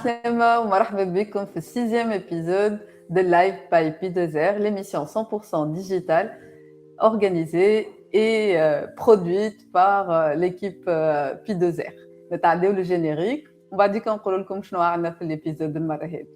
Slema, marhaba bikoum في sixième épisode de Live by P2R, l'émission 100% digitale organisée et produite par l'équipe P2R. نتعداو le générique وبعد ذيك نقول لكم شنو عندنا في الابيزود المره هذه.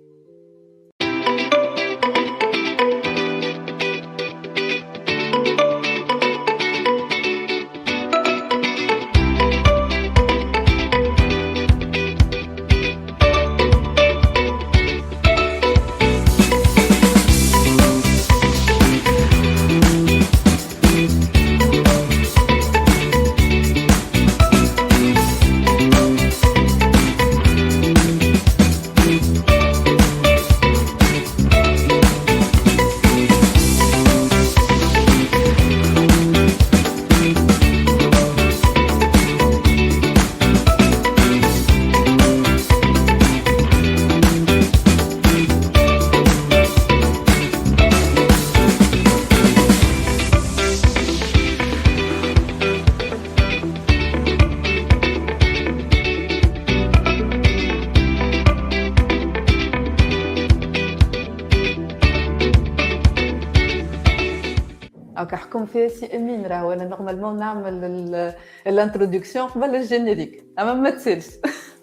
كحكم فيها سي امين راهو انا نورمالمون نعمل الانترودكسيون قبل الجينيريك اما ما تسالش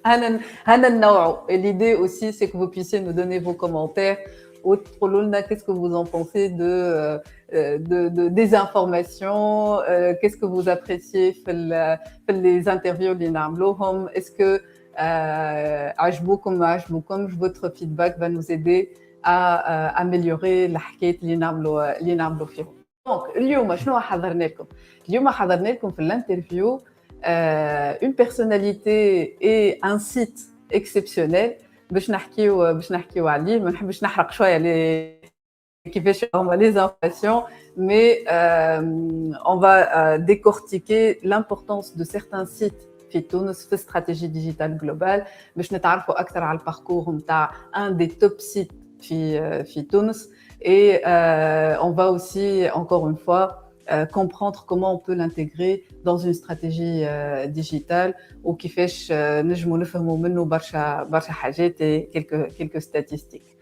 انا النوع l'idée aussi c'est que vous puissiez nous donner vos commentaires وتقولوا لنا qu'est-ce que vous en pensez de des informations qu'est-ce que vous appréciez في les interviews اللي نعملوهم est-ce que عجبوكم ما عجبوكمش votre feedback va nous aider à améliorer الحكايات اللي نعملوا فيهم. دونك اليوم شنو حضرنا لكم؟ اليوم حضرنا لكم في الانترفيو une personnalité et un site exceptionnel باش نحكيو عليه. ما نحبش نحرق شويه لي كيفاش هما les informations mais on va décortiquer l'importance de certains sites في تونس في استراتيجيه ديجيتال جلوبال باش نتعرفوا اكثر على الباركور نتاع un des top sites في تونس. Et on va aussi, encore une fois, comprendre comment on peut l'intégrer dans une stratégie digitale ou كيفاش نجموا نفهموا منه برشا حاجات et quelques statistiques.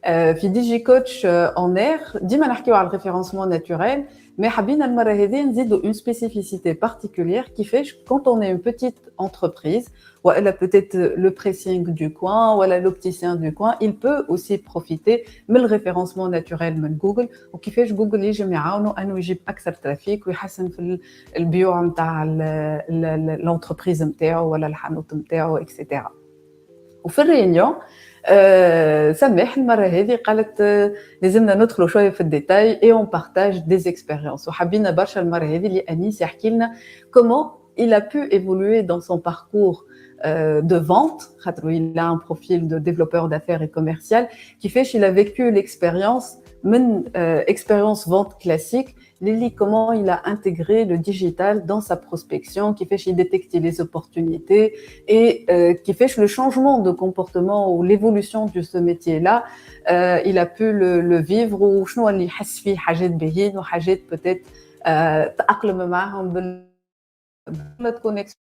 في ديجي كوتش en air ديما نحكيو على الريفيرنسمون ناتوريل mais حبينا المره هذه نزيدوا une spécificité particulière كيفاش quand on est une petite entreprise ou elle a peut-être le pressing du coin ou l'opticien du coin, il peut aussi profiter من الريفيرنسمون ناتوريل من جوجل وكيفاش جوجل يجي يعاونوا انه يجيب اكثر ترافيك ويحسن في البيوع نتاع الانتربريز نتاعو ولا الحانوت نتاعو اكسيتيرا. وفي الريونيون سماح المره هذه قالت لازمنا ندخلوا شويه في الديتاي et on partage des expériences وحبينا برشا المره هذه اللي انيس يحكي لنا comment il a pu évoluer dans son parcours de vente, il a un profil de développeur d'affaires et commercial qui fait qu'il a vécu l'expérience expérience vente classique, comment il a intégré le digital dans sa prospection, qui fait qu'il détecte les opportunités et qui fait le changement de comportement ou l'évolution de ce métier-là, il a pu le vivre ou شنو اللي يحس فيه حاجات باهيين وحاجات peut-être تأقلم معهم la connexion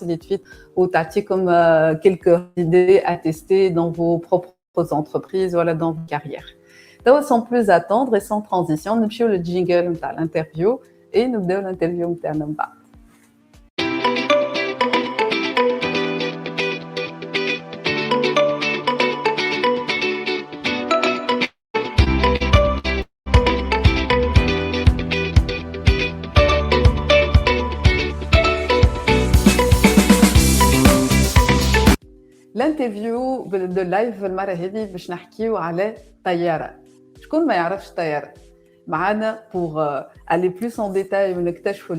et de suite ou t'as comme quelques idées à tester dans vos propres entreprises voilà dans vos carrières. Donc sans plus attendre et sans transition نمشيو للجينجل نتاع الانترفيو et نبداو الانترفيو نتاعنا من بعد. الانترفيو دو لايف المره هذه باش نحكيو على طياره. شكون ما يعرفش طياره معانا pour aller plus en détail ونكتشفوا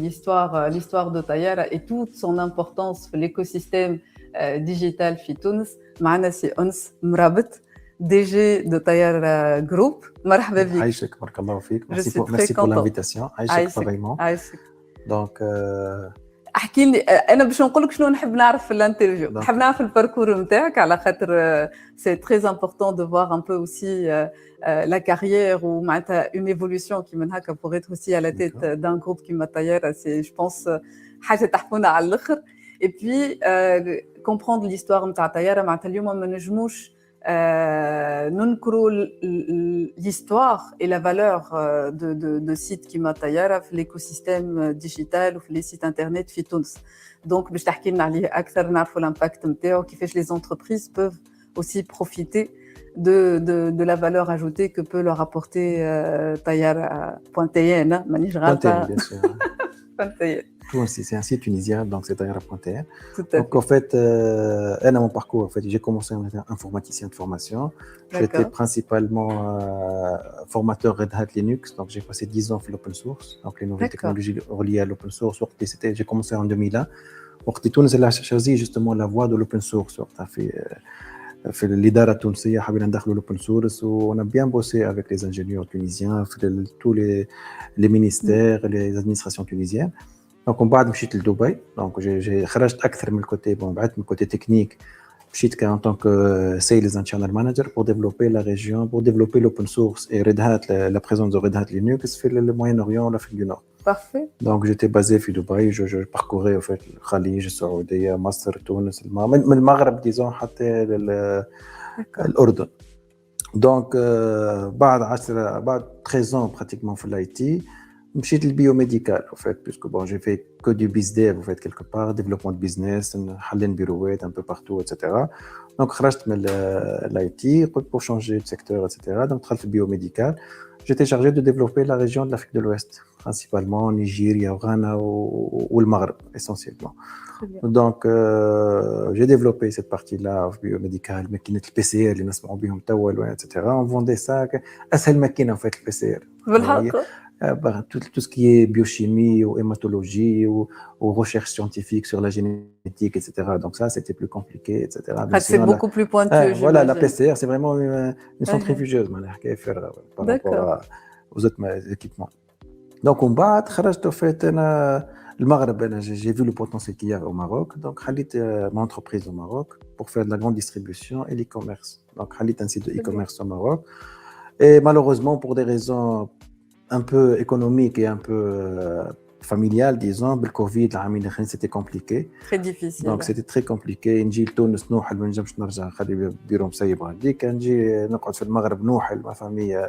l'histoire de طياره et toute son importance في l'écosystème digital في تونس. معانا سي أنس مرابط دي جي دو طياره جروب. مرحبا بك. عايشك بارك الله فيك. merci pour l'invitation. عايشك طبيعي. عايشك. donc احكي لي انا باش نقول لك شنو نحب نعرف في الانترفيو. نحب نعرف الباركور نتاعك على خاطر c'est très important de voir un peu aussi la carrière ou معناتها une évolution qui من هكا pour être aussi à la tête d'un groupe qui m'attire c'est je pense حاجه تحفونا على الاخر et puis comprendre l'histoire نتاع طيارة معناتها اليوم ما نجموش ننكروا l'histoire et la valeur de sites كيما طيارة في l'écosystème digital وفي les sites internet في تونس. Donc باش تحكي لنا عليه أكثر نعرفوا l'impact نتاعو كيفاش les entreprises peuvent aussi profiter de la valeur ajoutée que peut leur apporter Tayara.tn. مانيش غلطة. C'est un site tunisien, donc c'est Tayara.tn. Donc en fait, mon parcours, en fait, j'ai commencé en étant informaticien de formation. J'étais principalement formateur Red Hat Linux, donc j'ai passé 10 ans sur l'open source, donc les nouvelles technologies reliées à l'open source. J'ai commencé en 2001. Tunis a choisi justement la voie de l'open source. في الإدارة التونسية حبينا ندخلوا l'open source on a bien bossé avec les ingénieurs tunisiens tous les ministères les administrations tunisiennes. Donc on بعد مشيت لدبي. Donc j'ai خرجت أكثر من الكوتي بعدت من الكوتي technique. مشيت en tant que sales and channel manager pour développer la région, pour développer l'open source et Red Hat, la présence de Red Hat Linux في le Moyen-Orient, l'Afrique du Nord. Parfait. Donc j'étais basé à Dubaï, je parcourais en fait le Khalij, Saoudi, Masr, Tunis, من المغرب disons حتى الأردن. Donc بعد 13 ans pratiquement في l'IT, مشيت للبيوميديكال en fait puisque bon j'ai fait que du bizdev en fait quelque part, développement de business, حلين بيروات un peu partout etc. Donc خرجت من l'IT pour changer de secteur etc. Donc دخلت في البيوميديكال. J'étais chargé de développer la région de l'Afrique de l'Ouest, principalement Nigeria, Ghana ou le Maghreb, essentiellement. Donc, j'ai développé cette partie-là biomédicale, maquinة PCR, اللي نسمعوا بهم توا, etc. On vendait ça, أسهل ماكينة en fait le PCR. Tout ce qui est biochimie ou hématologie ou recherche scientifique sur la génétique, etc. Donc ça, c'était plus compliqué, etc. C'est beaucoup plus pointu. Voilà, la PCR, c'est vraiment une centrifugeuse par rapport aux autres équipements. Donc, on bat, خرجت fait le Maghreb, j'ai vu le potentiel qu'il y a au Maroc. Donc, j'ai mon entreprise au Maroc pour faire de la grande distribution et l'e-commerce. Donc, j'ai un site de e-commerce au Maroc. Et malheureusement, pour des raisons un peu économiques et un peu familiales, disons, le Covid, c'était compliqué. Très difficile. Donc, c'était très compliqué. نجي لتونس نوحل ما نجمش نرجع نخلي بيرو مسيب هذيك نجي نقعد في المغرب نوحل ما فامي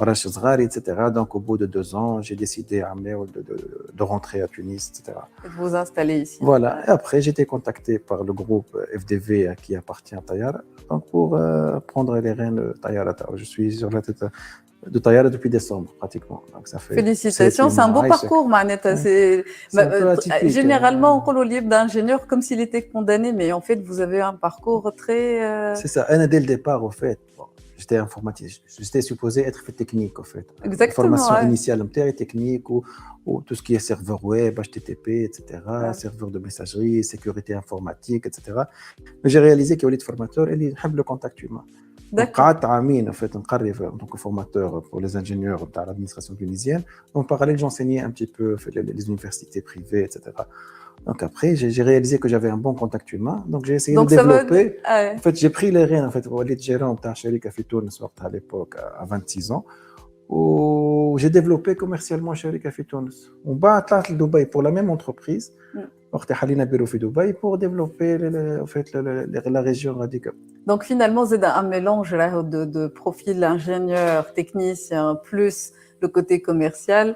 راش صغاري etc. Donc, au bout de 2 ans, j'ai décidé de rentrer à Tunis, etc. Et de vous installer ici. Voilà. Et après, j'ai été contacté par le groupe FDV qui appartient à Tayara, donc pour prendre les rênes de Tayara. Je suis sur la tête de Tayara depuis décembre, pratiquement. Donc, ça fait félicitations, c'est un beau parcours, Maneta. Généralement, on parle au livre d'ingénieur comme s'il était condamné, mais en fait, vous avez un parcours très... C'est ça. Dès le départ, au fait, j'étais informaticien. J'étais supposé être technique, en fait. Exactement. La formation initiale, technique, ou tout ce qui est serveur web, HTTP, etc., serveur de messagerie, sécurité informatique, etc. Mais j'ai réalisé qu'il y a des formateurs et ils aiment le contact humain. قعدت عامين en fait نقري en tant que formateur pour les ingénieurs de l'administration tunisienne. En parallèle, j'enseignais un petit peu les universités privées, etc. Donc après, j'ai réalisé que j'avais un bon contact humain. Donc j'ai essayé de développer. En fait, j'ai pris les rênes en fait pour aller gérant de شركة في تونس à l'époque à 26 ans. Où j'ai développé commercialement شركة في تونس. On bat طلعت لدبي pour la même entreprise. وقت حلينا بيرو في دبي pour développer en fait la région radicale. Donc finalement, c'est un mélange de profil ingénieur, technicien, plus le côté commercial.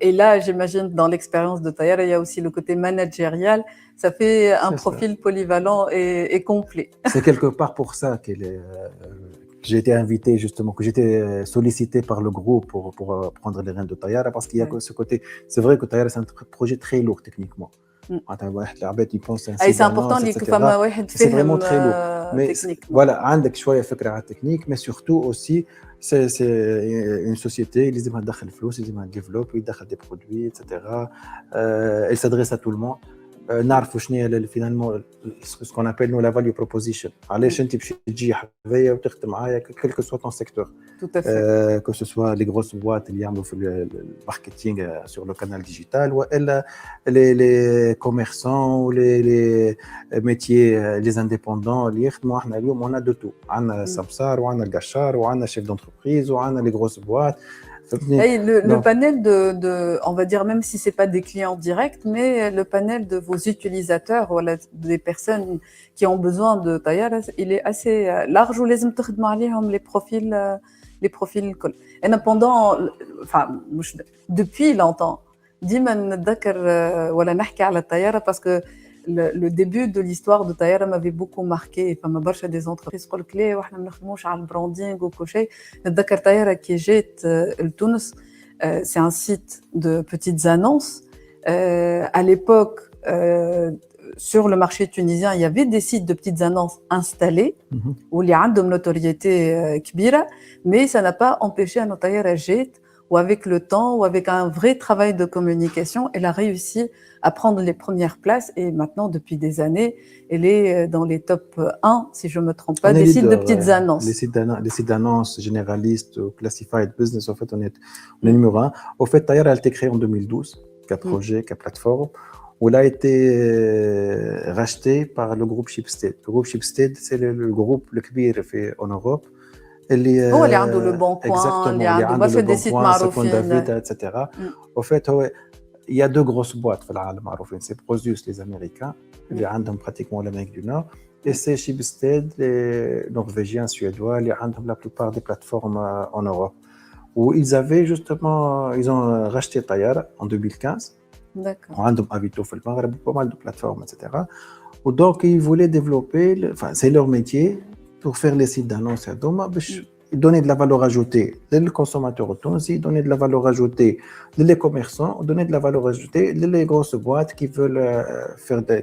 Et là, j'imagine, dans l'expérience de Tayara, il y a aussi le côté managérial. Ça fait un profil polyvalent et complet. C'est quelque part pour ça que j'ai été invité, justement, que j'étais sollicité par le groupe pour prendre les rênes de Tayara, parce qu'il y a ce côté... C'est vrai que Tayara, c'est un projet très lourd techniquement. C'est important c'est vraiment très lourd. Mais voilà, عندك شوية فكرة على التكنيك, mais surtout aussi c'est une société اللي لازمها تدخل فلوس, لازمها تديفلوب, يدخل des produits, etc. Elle s'adresse à tout le monde. نعرفوا شنو هي finalement ce qu'on appelle nous la value proposition. علاش انت باش تجي حذايا وتخدم معايا quel que soit ton secteur. Tout à fait. Que ce soit les grosses boîtes اللي يعملوا في marketing sur le canal digital ou les commerçants ou les métiers les indépendants اللي يخدموا احنا اليوم on a de tout. عندنا سمسار وعندنا القشار وعندنا chef d'entreprise وعندنا les grosses boîtes. فهمتني؟ Et le Donc, panel on va dire, même si c'est pas des clients directs, mais le panel de vos utilisateurs, voilà, des personnes qui ont besoin de Tayara, il est assez large. Ou لازم تخدموا عليهم les profils الكل. Et pendant, enfin, depuis longtemps, ديما نتذكر ولا نحكي على Tayara parce que le début de l'histoire de Tayara m'avait beaucoup marqué. فما برشا des entreprises يقول لك لا واحنا ما نخدموش على البراندينغ وكل شيء. نتذكر Tayara كي جات لتونس, c'est un site de petites annonces. À l'époque, sur le marché tunisien, il y avait des sites de petites annonces installés où il y a une notoriété كبيرة, mais ça n'a pas empêché à Tayara جات, ou avec le temps, ou avec un vrai travail de communication, elle a réussi à prendre les premières places et maintenant, depuis des années, elle est dans les top 1, si je ne me trompe pas, on est des sites de leader, petites annonces. les sites d'annonces généralistes, classified business, en fait, on est numéro 1. Au fait, Tayara a été créé en 2012, qu'un projet, qu'une plateforme, où il a été racheté par le groupe Shipstead. Le groupe Shipstead, c'est le groupe le plus grand en Europe. هو اللي عنده لو بون كوان, اللي عنده برشا دي سيت معروفين, etc. Au fait, il y a deux grosses boîtes في العالم معروفين, c'est Prosus les Américains, اللي عندهم pratiquement l'Amérique du Nord, et c'est Shipstead les Norvégiens, Suédois, اللي عندهم la plupart des plateformes en Europe. Où ils avaient justement, ils ont racheté Tayara en 2015. D'accord. عندهم Avito في المغرب, pas mal de plateformes, etc. Ou donc ils voulaient développer, enfin c'est leur métier, pour faire les sites d'annonces à Doma, donner de la valeur ajoutée aux consommateurs tunisiens, donner de la valeur ajoutée aux commerçants, donner de la valeur ajoutée aux grosses boîtes qui veulent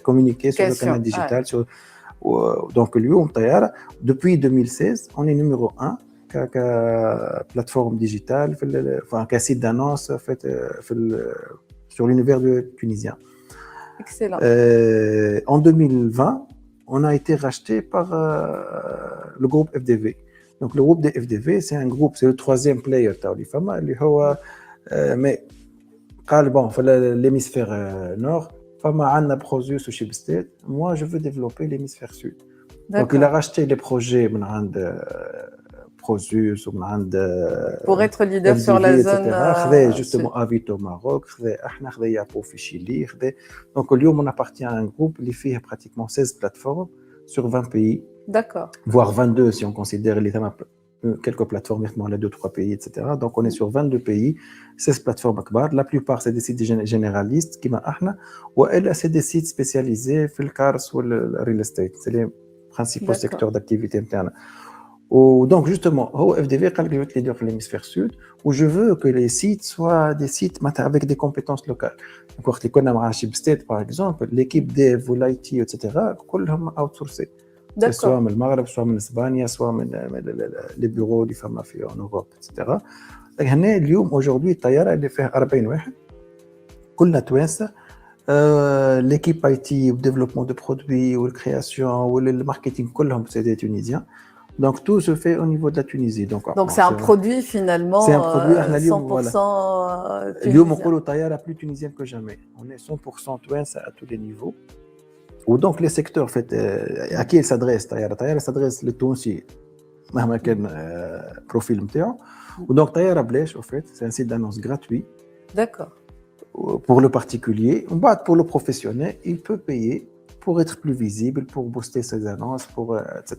communiquer sur le canal digital. Donc, Tayara, depuis 2016, on est numéro 1 plateforme digitale, enfin, site d'annonce sur l'univers tunisien. Excellent. En 2020, on a été racheté par le groupe FDV. Donc le groupe de FDV, c'est un groupe, c'est le troisième player تاع فما اللي هو mais قال bon l'hémisphère nord فما عندنا Prosus ou Shipstead, moi je veux développer l'hémisphère sud. Donc il a racheté les projets من عند Prosus ومن عند pour être leader sur la zone خذا justement Avito Maroc, خذا احنا خذا Yapo في Chili, خذا. Donc اليوم on appartient à un groupe اللي فيه pratiquement 16 plateformes sur 20 pays. D'accord. Voire 22 si on considère les quelques plateformes, les 2-3 pays, etc. Donc on est sur 22 pays, 16 plateformes akbar. La plupart c'est des sites généralistes qui m'ahna, ou elle c'est des sites spécialisés dans le cars ou le real estate. C'est les principaux secteurs d'activité interne. Donc justement, FDV est le leader de l'hémisphère sud, où je veux que les sites soient des sites avec des compétences locales. Donc quand on a Shipstead par exemple, l'équipe dev ou l'IT, etc., كلهم outsourcés. soit من المغرب, soit من اسبانيا, soit من les bureaux اللي فما في en Europe, etc. هنا اليوم aujourd'hui Tayara اللي فيها 40 واحد كلنا توانسه. L'équipe IT ou développement de produits ou la création ou le marketing كلهم c'est des Tunisiens. Donc tout se fait au niveau de la Tunisie. Donc c'est un produit finalement, c'est un produit 100% tunisien. اليوم نقولوا Tayara plus tunisienne que jamais. On est 100% توانسه à tous les niveaux. Ou donc les secteurs, en fait, à qui elle s'adresse Tayara? Tayara s'adresse le Tunisi, مهما كان profil نتاعو. Ou donc Tayara Blech, en fait, c'est un site d'annonce gratuit. D'accord. Pour le particulier, pour le professionnel, il peut payer pour être plus visible, pour booster ses annonces, pour etc.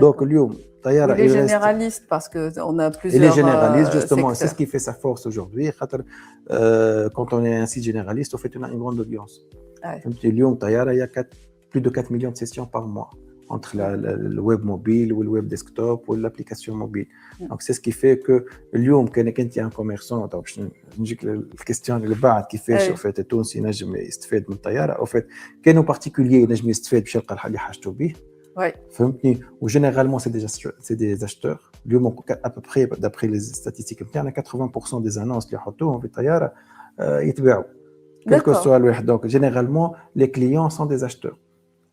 Donc اليوم Tayara il est généraliste parce que on a plusieurs. Il est généraliste justement, secteurs. c'est ce qui fait sa force aujourd'hui. Quand on est un site généraliste, en fait, on a une grande audience. اليوم Tayara, il y a plus de 4 millions de sessions par mois entre le web mobile ou le web desktop ou l'application mobile. Donc c'est ce qui fait que اليوم كانك انت un commerçant, باش نجيك الكيستيون اللي بعد كيفاش en fait التونسي ينجم يستفاد من Tayara. En fait كانوا particulier ينجم يستفاد باش يلقى الحاجه حاجته به. فهمتني. وجينيرالمون c'est des acheteurs. اليوم à peu près d'après les statistiques نتاعنا 80% des annonces اللي يحطوهم في Tayara يتباعوا. Quel que soit le donc généralement les clients sont des acheteurs.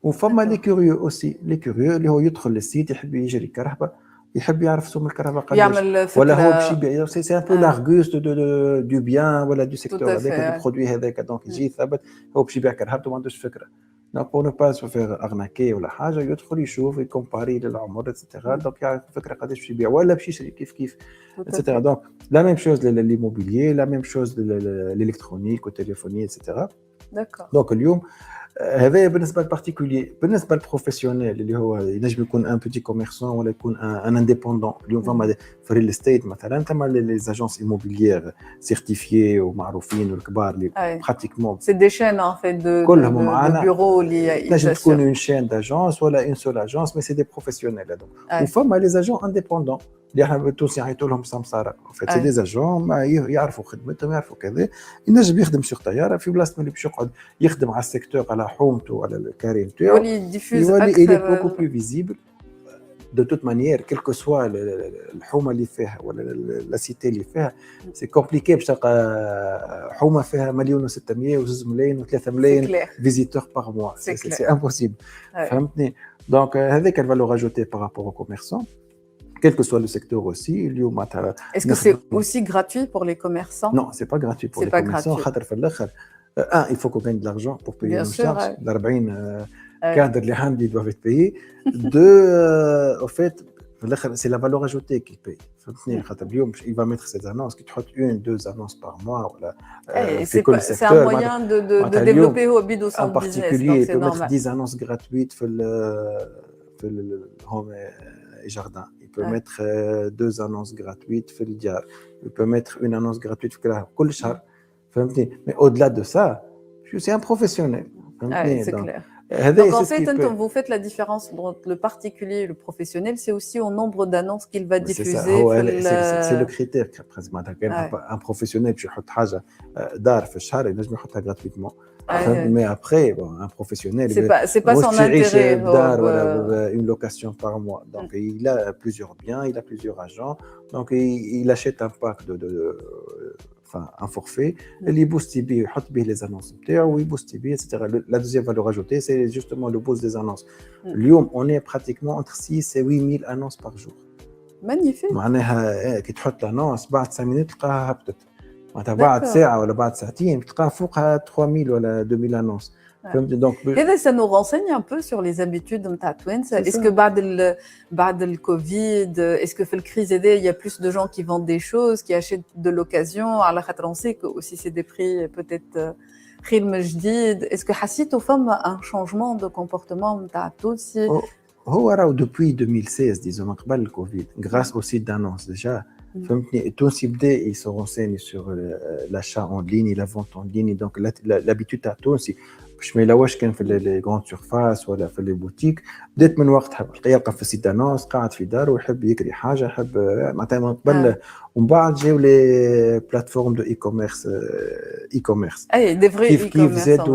Ou فما les curieux aussi, les curieux اللي هو يدخل للسيت يحب يشري كرهبه, يحب يعرف سوم الكرهبه قداش, ولا هو باش يبيع. C'est un peu l'Argus du bien, voilà, du secteur هذاك, du produit هذاك. Donc يجي ثابت هو باش يبيع كرهبته ما عندوش فكره. Donc, pour ne pas se faire arnaquer ou la حاجة يدخل يشوف يكومباري للعمر etc. Donc يعرف الفكرة قداش يبيع ولا باش يشري كيف Tout à etc. fait. Donc la même chose l'immobilier, la même chose l'électronique ou téléphonie etc. D'accord. Donc اليوم هذا بالنسبه للبارتيكولي. بالنسبه للبروفيسيونيل اللي هو ينجم يكون ان بيتي كوميرسون ولا يكون ان انديبوندون. اليوم فما في الريل استيت مثلا ثم لي زاجونس ايموبيليير سيرتيفيي ومعروفين والكبار اللي براتيكمون C'est des chaînes en fait كلهم de معانا. bureaux اللي تنجم تكون يساسيون. اون شين داجونس ولا اون سول اجونس مي سي دي بروفيسيونيل هذوك. وفما لي زاجون انديبوندون اللي احنا بالتونسي يعيطوا لهم سمساره. فات سي دي زاجون يعرفوا خدمتهم يعرفوا كذا. ينجم يخدم سوغ طياره في بلاصه اللي باش يقعد يخدم على السيكتور على حومته على الكاري نتاعو يولي الي بوكو بلو فيزيبل دو توت مانيير كيلكو سوا الحومه اللي فيها ولا لا سيتي اللي فيها. سي كومبليكي باش تلقى حومه فيها 1,600,000 و2 ملايين و3 ملايين فيزيتور باغ موا. سي امبوسيبل. فهمتني؟ دونك هذيك الفالور اجوتي بارابور او كوميرسون quel que soit le secteur aussi. Est-ce que c'est aussi gratuit pour les commerçants? Non, c'est pas gratuit pour les commerçants. Il faut qu'on gagne de l'argent pour payer nos charges. Les 40 cadres les handis doivent être payés. Deux, au fait, c'est la valeur ajoutée qu'il paye. Il va mettre ces annonces, qui trottent 1-2 annonces par mois. C'est un moyen de développer au bid au sein du business. En particulier, il peut mettre 10 annonces gratuites pour le home et jardin. Il peut mettre 2 annonces gratuites pour le diar. Il peut mettre une annonce gratuite pour le char. Mais au-delà de ça, c'est un professionnel. C'est clair. Donc en fait, vous faites la différence entre le particulier et le professionnel, c'est aussi au nombre d'annonces qu'il va diffuser. C'est le critère. Un professionnel, tu as حاجة دار في الشهر ينجم يحطها gratuitement. Mais après, bon, un professionnel, c'est pas son intérêt. Une location par mois. Donc il a plusieurs biens, il a plusieurs agents. Donc il achète un pack un forfait, il booste bien, il met bien les annonces, il booste bien, etc. La deuxième valeur ajoutée, c'est justement le boost des annonces. Lyon, on est pratiquement entre 6 et 8 000 annonces par jour. Magnifique. معناها كي تحط l'annonce بعد 5 minutes تلقاها هبطت. معناتها بعد ساعة ولا بعد ساعتين تلقاها فوقها 3000 ولا 2000 annonces. Donc, ça nous renseigne un peu sur les habitudes de Twins. Est-ce que بعد le Covid, est-ce que fait le crise aidé, il y a plus de gens qui vendent des choses, qui achètent de l'occasion, à la on sait que aussi c'est des prix peut-être خدمة جديد. Est-ce que حسيتوا فما un changement de comportement نتاع التونسي؟ هو راهو depuis 2016 disons من قبل الكوفيد grâce au site d'annonce déjà. فهمتني التونسي بدا يسونسيني sur l'achat en ligne, la vente en ligne. Donc l'habitude تاع التونسي باش ما يلواش كان في لي غراند سيرفاس ولا في لي بوتيك. بدات من وقتها يلقى في السيت دانونس قاعد في داره ويحب يقري حاجه يحب معناتها من قبل. ومن بعد جاو لي بلاتفورم دو اي كوميرس اي دي فري اي كيف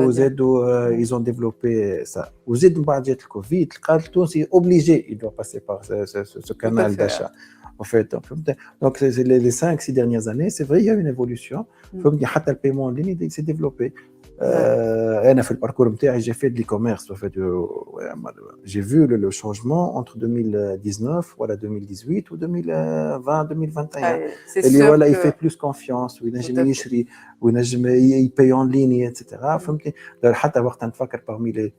زادوا ايزون ديفلوبي سا. وزيد من بعد جات الكوفيد لقى التونسي اوبليجي يدو باسي بار سو كانال داشا. En fait, donc les 5-6 dernières années, c'est vrai, il y a une évolution. حتى le paiement en ligne il s'est développé. أنا في الباركور نتاعي j'ai fait de l'e-commerce. En fait, j'ai vu le changement entre 2019 voilà 2018 ou 2020-2021. اللي ولا il fait plus confiance وينجم يشري وينجم يباي en ligne etc. فهمتني حتى وقت نفكر parmi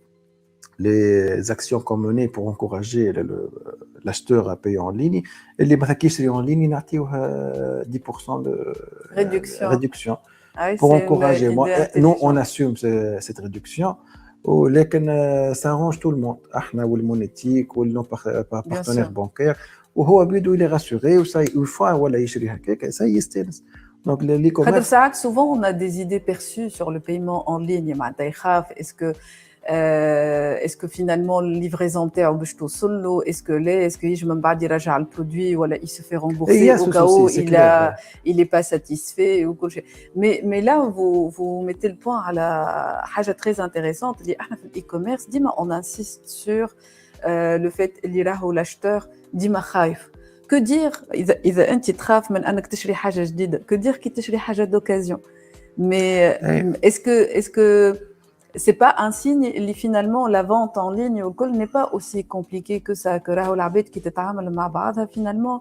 les actions qu'on menait pour encourager l'acheteur à payer en ligne. اللي مثلا كيشري en ligne نعطيوه 10% de réduction. Pour encourager. Nous, on assume cette réduction. ولكن ça arrange tout le monde. احنا والمونيتيك والنو partenaire bancaire. وهو بيدو il est rassuré وفا ولا يشري هكاك ça يستانس. Donc les souvent on a des idées perçues sur le paiement en ligne. معناتها يخاف est-ce que finalement le livraison نتاعو باش توصل له est-ce que يجي من بعد يرجع البرودوي ولا il se fait rembourser au cas où il est pas satisfait ou كل شيء. mais là vous mettez le point على حاجه très intéressante اللي احنا في الاي-commerce ديما on insiste sur le fait اللي راهو l'acheteur ديما خايف. que dire اذا انت تخاف من انك تشري حاجه جديده que dire كي تشري حاجه d'occasion. mais est-ce que c'est pas un signe اللي finalement la vente en ligne والكل n'est pas aussi compliqué que ça. que راهو العباد كي تتعامل مع بعضها finalement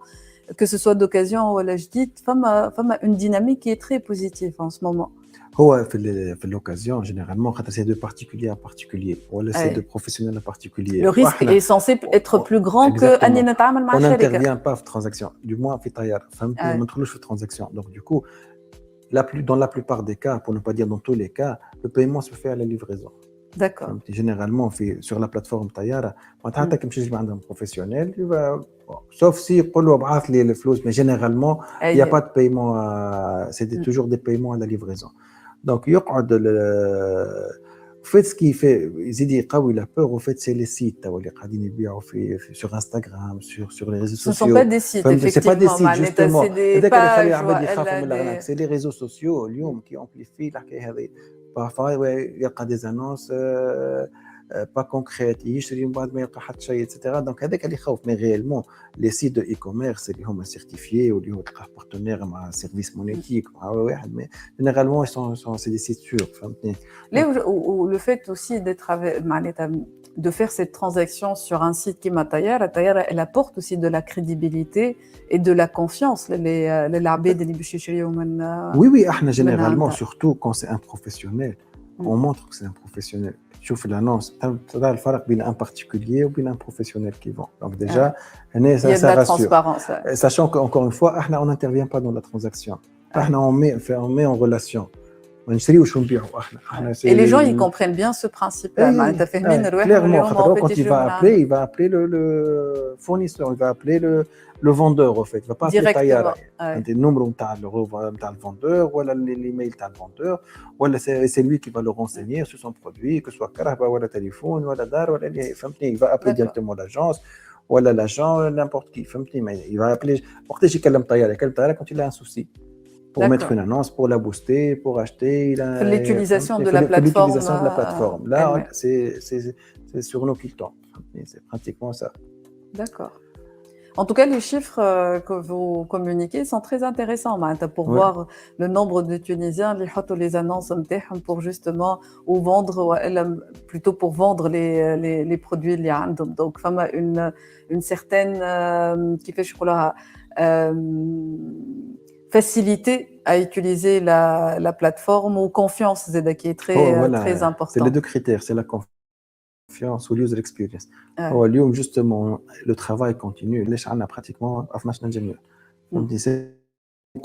que ce soit d'occasion ولا جديد فما une dynamique qui est très positive en ce moment. هو في l'occasion généralement خاطر c'est de particulier à particulier ولا c'est de أي. professionnel à particulier. Le risque وإحنا est censé être plus grand que exactement. أني نتعامل مع On شركة. n'intervient pas في transaction du moins في طيارة فهمتني ما أي. ندخلوش في transaction donc du coup dans la plupart des cas pour ne pas dire dans tous les cas le paiement se fait à la livraison. D'accord. Généralement sur la plateforme طيارة معناتها حتى كي باش يجي عندهم professionnel sauf si يقول له ابعث لي الفلوس mais généralement il y a pas de paiement c'est toujours des paiements à la livraison. Donc يقعد en fait ce qui fait يزيد يقوي la peur au fait c'est les sites اللي قاعدين يبيعوا sur Instagram sur les réseaux Ce ne sont sociaux. pas des sites, C'est pas des effectivement. sites justement. C'est des هذاك اللي يخلي pages. العباد يخافوا من l'arnaque. C'est les réseaux sociaux اليوم qui amplifient الحكاية هذه. Parfois يلقى des annonces pas concrètes يشتري من بعد ما يلقى حتى شيء etc. Donc هذاك اللي يخوف mais réellement les sites de e-commerce اللي هما certifiés واللي هو تلقاه partenaire مع service monétique مع واحد mais généralement c'est des sites sûrs فهمتني. Ou le fait aussi de faire cette transaction sur un site qui Tayara, elle apporte aussi de la crédibilité et de la confiance. Oui, généralement, surtout quand c'est un professionnel, on montre que c'est un professionnel. Tu fais l'annonce, tu as le farq entre un particulier ou un professionnel qui vend. Donc déjà, il y a de la transparence. Sachant qu'encore une fois, on n'intervient pas dans la transaction. On met en relation. Et les gens, ils comprennent bien ce principe-là. Clairement, quand il va appeler le fournisseur, il va appeler le vendeur, en fait. Il va pas appeler Tayara. Le numéro de le vendeur, ou l'email de le vendeur, ou c'est lui qui va le renseigner sur son produit, que ce soit Karaba, ou le téléphone, ou la dar, il va appeler directement l'agence, ou l'agent, n'importe qui. Il va appeler, quand il a un souci. Pour mettre une annonce, pour la booster, pour acheter. L'utilisation de la plateforme. L'utilisation de la plateforme. Là, c'est sur nous qu'il tombe. C'est pratiquement ça. D'accord. En tout cas, les chiffres que vous communiquez sont très intéressants pour voir le nombre de Tunisiens qui ont les annonces pour justement ou vendre, plutôt pour vendre les produits اللي عندهم. Donc, une certaine qui fait, je crois, facilité à utiliser la plateforme ou confiance qui est très importante. C'est les deux critères, c'est la confiance ou l'user experience. Justement, le travail continue. On a pratiquement 12 ingénieurs. On disait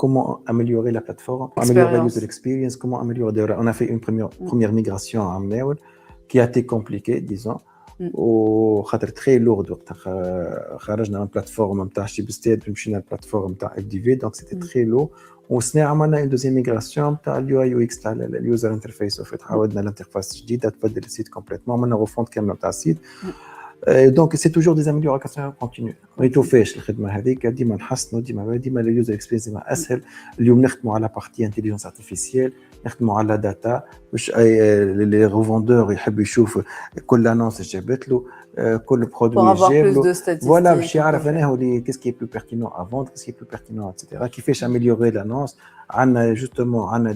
comment améliorer la plateforme, améliorer l'user experience, comment améliorer. On a fait une première migration à Amneol qui a été compliquée, disons. وخاطر très lourde وقتها خرجنا من بلاتفورم نتاع شيبستيد ومشينا للبلاتفورم نتاع اكديفي دونك سيتي très lourd وسنا عملنا une deuxième migration نتاع اليو اي يو اكس تاع اليوزر انترفيس وفيت عاودنا الانترفاس جديده تبدل السيت كومبليتمون عملنا ريفونت كامله نتاع السيت دونك سي توجور دي اميليوراسيون كونتينيو ما يتوفاش الخدمه هذيك ديما نحسنوا ديما اليوزر اكسبيرينس ديما اسهل اليوم نخدموا على بارتي انتيليجنس ارتيفيسيال نخدموا على داتا باش لي ريفوندور يحب يشوف كل انونس جابت له كل برودوي جاب له فوالا باش يعرف انا هو qu'est-ce qui est plus pertinent à vendre qu'est-ce qui est plus pertinent etc كيفاش améliorer l'annonce عندنا justement عندنا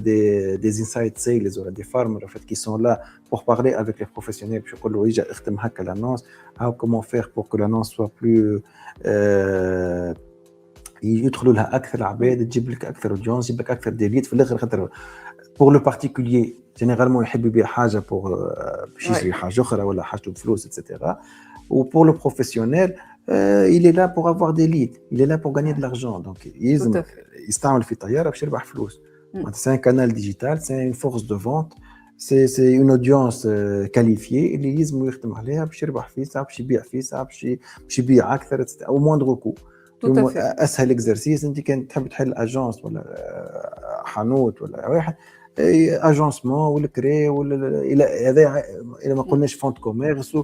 des inside sales ولا des farmers en fait qui sont là pour parler avec les professionnels باش يقولوا يجي اختم هكا l'annonce comment faire pour que l'annonce soit plus يدخلوا لها اكثر عباد تجيب لك اكثر اودينس تجيب لك اكثر ديليت في الاخر خاطر pour le particulier généralement يحب يبيع حاجه pour باش يشري حاجه اخرى ولا حاجته بفلوس etc ou pour le professionnel il est là pour avoir des leads il est là pour gagner de l'argent donc يلزم يستعمل في طياره باش يربح فلوس c'est un canal digital c'est une force de vente c'est une audience qualifiée اللي لازم يخدم عليها باش يربح فيه ساعه باش يبيع فيه ساعه باش يبيع اكثر او moindre coût اسهل اكزرسيس انت كان تحب تحل اجونس ولا حانوت ولا واحد اجونسمون ولا كري ولا هذا الى ما قلناش فونت كوميرس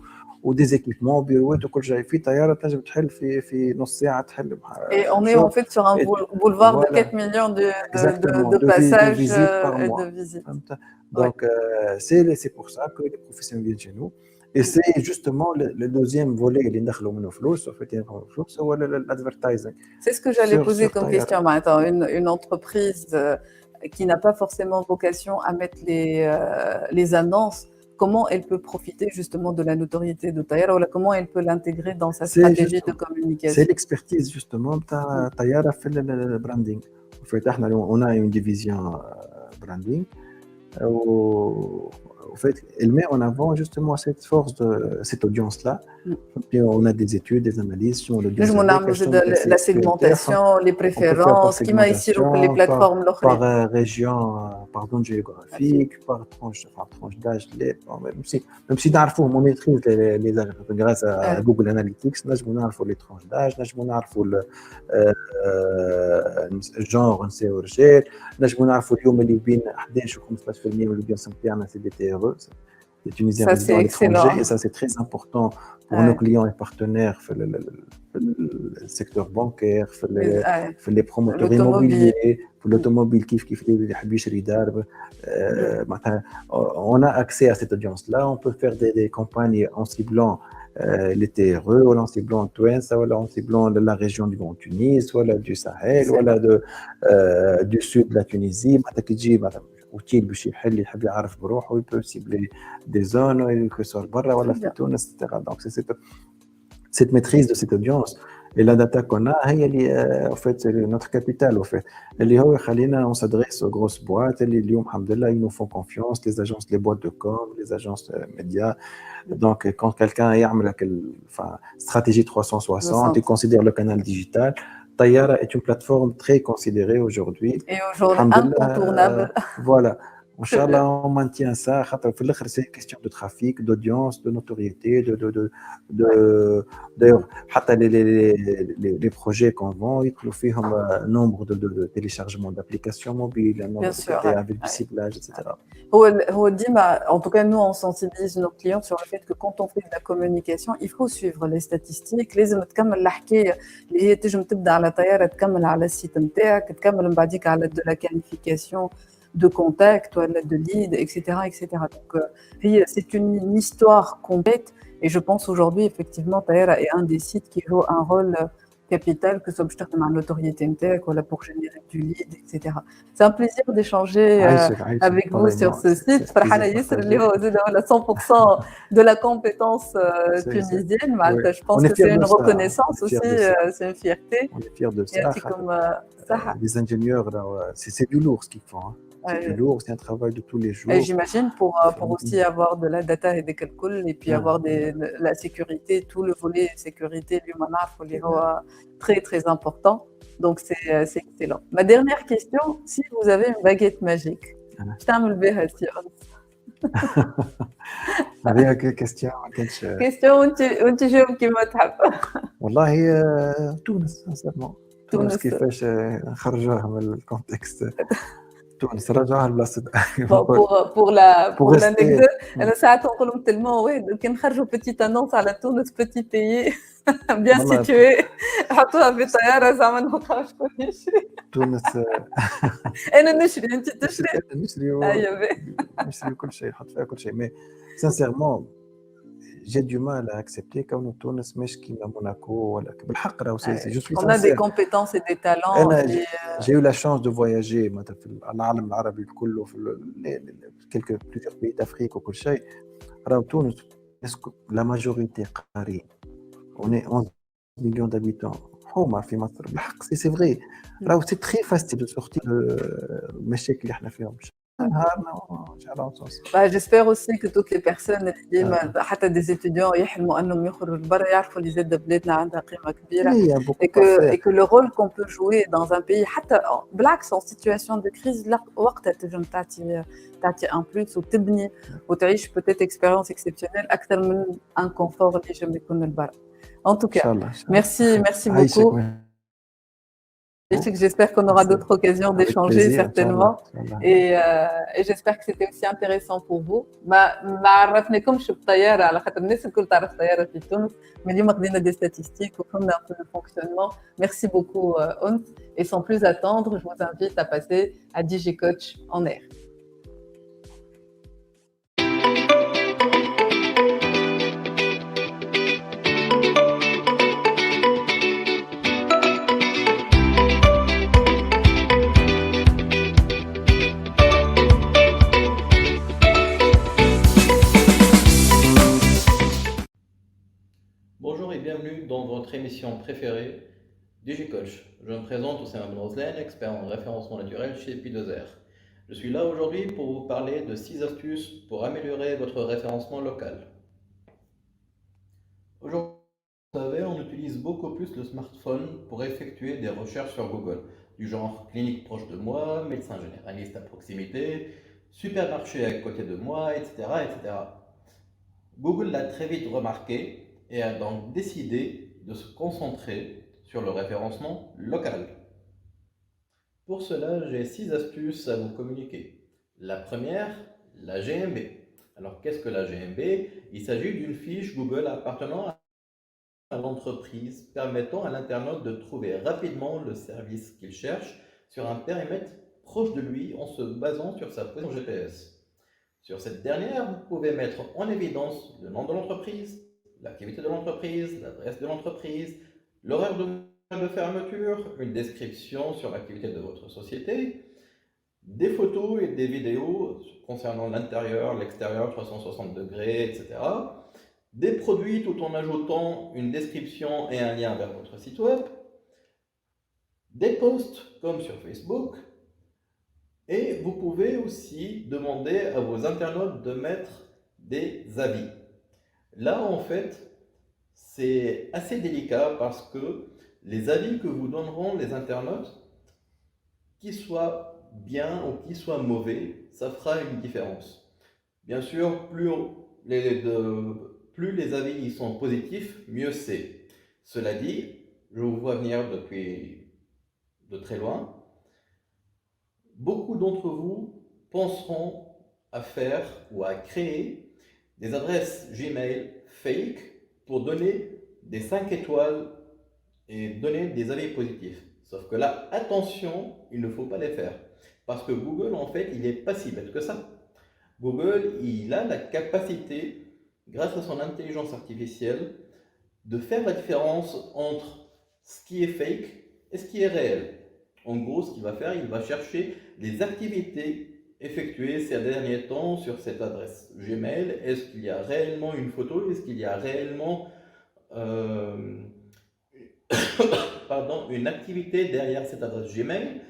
وديزيكيبمون بيروات وكل شيء في طياره تنجم تحل في نص ساعه تحل et on est en fait sur un boulevard de 4 millions de passages et de visites. Donc c'est pour ça que les professionnels viennent chez nous. Et c'est justement le deuxième volet اللي ندخلوا منه فلوس هو l'advertising. C'est ce que j'allais poser comme question maintenant. Une entreprise qui n'a pas forcément vocation à mettre les annonces, comment elle peut profiter justement de la notoriété de Tayara ou comment elle peut l'intégrer dans sa stratégie de communication? C'est l'expertise justement de Tayara في le branding. En fait, on a une division branding au fait, elle met en avant justement cette force de cette audience-là. Puis on a des études, des analyses sur l'audience نجموا avec, نعملوا quels sont زاد les la KPI نتاعهم. segmentation, les On peut faire par préférences كيما يصيروا في les segmentation, plateformes par الأخرين. région, par zone géographique, par tranche d'âge. Bon, même si on maîtrise les âges, grâce à Google Analytics, nous avons les tranches d'âge, nous avons le genre, نساو رجال، نجموا نعرفوا اليوم اللي بين 11 و 15% من الأودينس نتاعنا c'est des TRE, des Tunisiens Ça, c'est résidant à l'étranger, excellent. et ça c'est très important pour nos clients et partenaires في le secteur bancaire, في les promoteurs L'automobile. immobiliers, في l'automobile كيف اللي يحب يشري دار. معناتها on a accès à cette audience là, on peut faire des campagnes en ciblant les TRE, ou en ciblant Touensa, ou en ciblant la région du Grand Tunis, ou du Sahel, ou du sud de la Tunisie. معناتها كي تجي اوتيل باش يحل يحب يعرف بروحه ويبو سيبلي دي زون que soit برا ولا في تونس, etc. Donc c'est cette maîtrise de cette audience et la data qu'on a, en fait c'est notre capital, en fait. اللي هو يخلينا on s'adresse aux grosses boîtes اللي اليوم الحمد لله ils nous font confiance, les agences, les boîtes de com, les agences médias. Donc quand quelqu'un يعمل enfin stratégie 360 et considère le canal digital, Tayara est une plateforme très considérée aujourd'hui. Et aujourd'hui incontournable. Voilà. Inch'Allah, on maintient ça. C'est une question de trafic, d'audience, de notoriété, d'ailleurs, les projets qu'on vend, ils ont un nombre de téléchargements d'applications mobiles, un nombre de avec du ciblage, etc. En tout cas, nous, on sensibilise nos clients sur le fait que quand on fait de la communication, il faut suivre les statistiques. لازم تكمل الحكاية اللي هي تنجم تبدا على طيارة تكمل على السيت نتاعك، تكمل من بعديك على de la qualification de contact, de lead, etc. etc. Donc, c'est une histoire complète et je pense aujourd'hui, effectivement, Tayara est un des sites qui joue un rôle capital, que ce soit pour la notoriété pour générer du lead, etc. C'est un plaisir d'échanger avec vous sur ce site. Farhana Yusr, on a 100% de la compétence tunisienne. Je pense que c'est une reconnaissance aussi, c'est une fierté. On est fiers de ça. Les ingénieurs, c'est du lourd ce qu'ils font. C'est du lourd, c'est un travail de tous les jours. Et j'imagine pour aussi avoir de la data et des calculs et puis avoir la sécurité, tout le volet sécurité, l'humain, il est très très important. Donc c'est excellent. Ma dernière question, si vous avez une baguette magique, je t'aime le béha avec question وانت جاوب كيما تحب. والله تونس sincèrement. تونس كيفاش نخرجوها من الكونتكست. تونس رجعها لبلاصتها. pour l'anecdote, انا ساعات نقول تلمو واحد كي نخرجوا بيتيت انونس على تونس بيتي بيي bien situé حطوها في طياره زعما ما نبقاوش كل شيء. تونس انا نشري انت تشري. نشري كل شيء نحط فيها كل شيء. Mais sincèrement j'ai du mal à accepter كونه تونس مش كيما موناكو ولا بالحق راهو je suis on a des compétences et des talents. J'ai eu la chance de voyager مثلا في العالم العربي كله في plusieurs pays d'Afrique وكل شيء. راهو تونس la majorité قارين. On est 11 millions d'habitants. حومة في مصر بالحق c'est vrai. راهو c'est très facile de sortir المشاكل اللي احنا فيهم. J'espère aussi que toutes les personnes حتى des étudiants يحلموا انهم يخرجوا لبرا يعرفوا اللي زاد بلادنا عندها قيمه كبيره et que le rôle qu'on peut jouer dans un pays حتى بالعكس en situation de crise وقتها تنجم تعطي un plus وتبني وتعيش peut-être expérience exceptionnelle اكثر من un confort اللي يجم يكون لبرا. En tout cas, merci beaucoup. J'espère qu'on aura d'autres occasions d'échanger certainement et j'espère que c'était aussi intéressant pour vous. ما عرفناكمش بالطياره على خاطر الناس الكل تعرف طياره في تونس, mais اليوم خدينا des statistiques وفهمنا un peu le fonctionnement. Merci beaucoup Ont, et sans plus attendre, je vous invite à passer à DigiCoach en air. Bonjour et bienvenue dans votre émission préférée, DigiCoach. Je me présente Oussama Ben Roslan, expert en référencement naturel chez P2R. Je suis là aujourd'hui pour vous parler de 6 astuces pour améliorer votre référencement local. Aujourd'hui, vous savez, on utilise beaucoup plus le smartphone pour effectuer des recherches sur Google, du genre clinique proche de moi, médecin généraliste à proximité, supermarché à côté de moi, etc., etc. Google l'a très vite remarqué et a donc décidé de se concentrer sur le référencement local. Pour cela, j'ai 6 astuces à vous communiquer. La première, la GMB. Alors, qu'est-ce que la GMB? Il s'agit d'une fiche Google appartenant à l'entreprise permettant à l'internaute de trouver rapidement le service qu'il cherche sur un périmètre proche de lui en se basant sur sa position GPS. Sur cette dernière, vous pouvez mettre en évidence le nom de l'entreprise, l'activité de l'entreprise, l'adresse de l'entreprise, l'horaire de fermeture, une description sur l'activité de votre société, des photos et des vidéos concernant l'intérieur, l'extérieur, 360 degrés, etc. Des produits tout en ajoutant une description et un lien vers votre site web, des posts comme sur Facebook, et vous pouvez aussi demander à vos internautes de mettre des avis. Là, en fait, c'est assez délicat parce que les avis que vous donneront les internautes, qu'ils soient bien ou qu'ils soient mauvais, ça fera une différence. Bien sûr, plus les avis ils sont positifs, mieux c'est. Cela dit, je vous vois venir depuis de très loin. Beaucoup d'entre vous penseront à faire ou à créer des adresses Gmail fake pour donner des 5 étoiles et donner des avis positifs. Sauf que là, attention, il ne faut pas les faire. Parce que Google, en fait, il n'est pas si bête que ça. Google, il a la capacité, grâce à son intelligence artificielle, de faire la différence entre ce qui est fake et ce qui est réel. En gros, ce qu'il va faire, il va chercher les activités effectuées ces derniers temps sur cette adresse Gmail. Est-ce qu'il y a réellement une photo? Est-ce qu'il y a réellement une activité derrière cette adresse Gmail?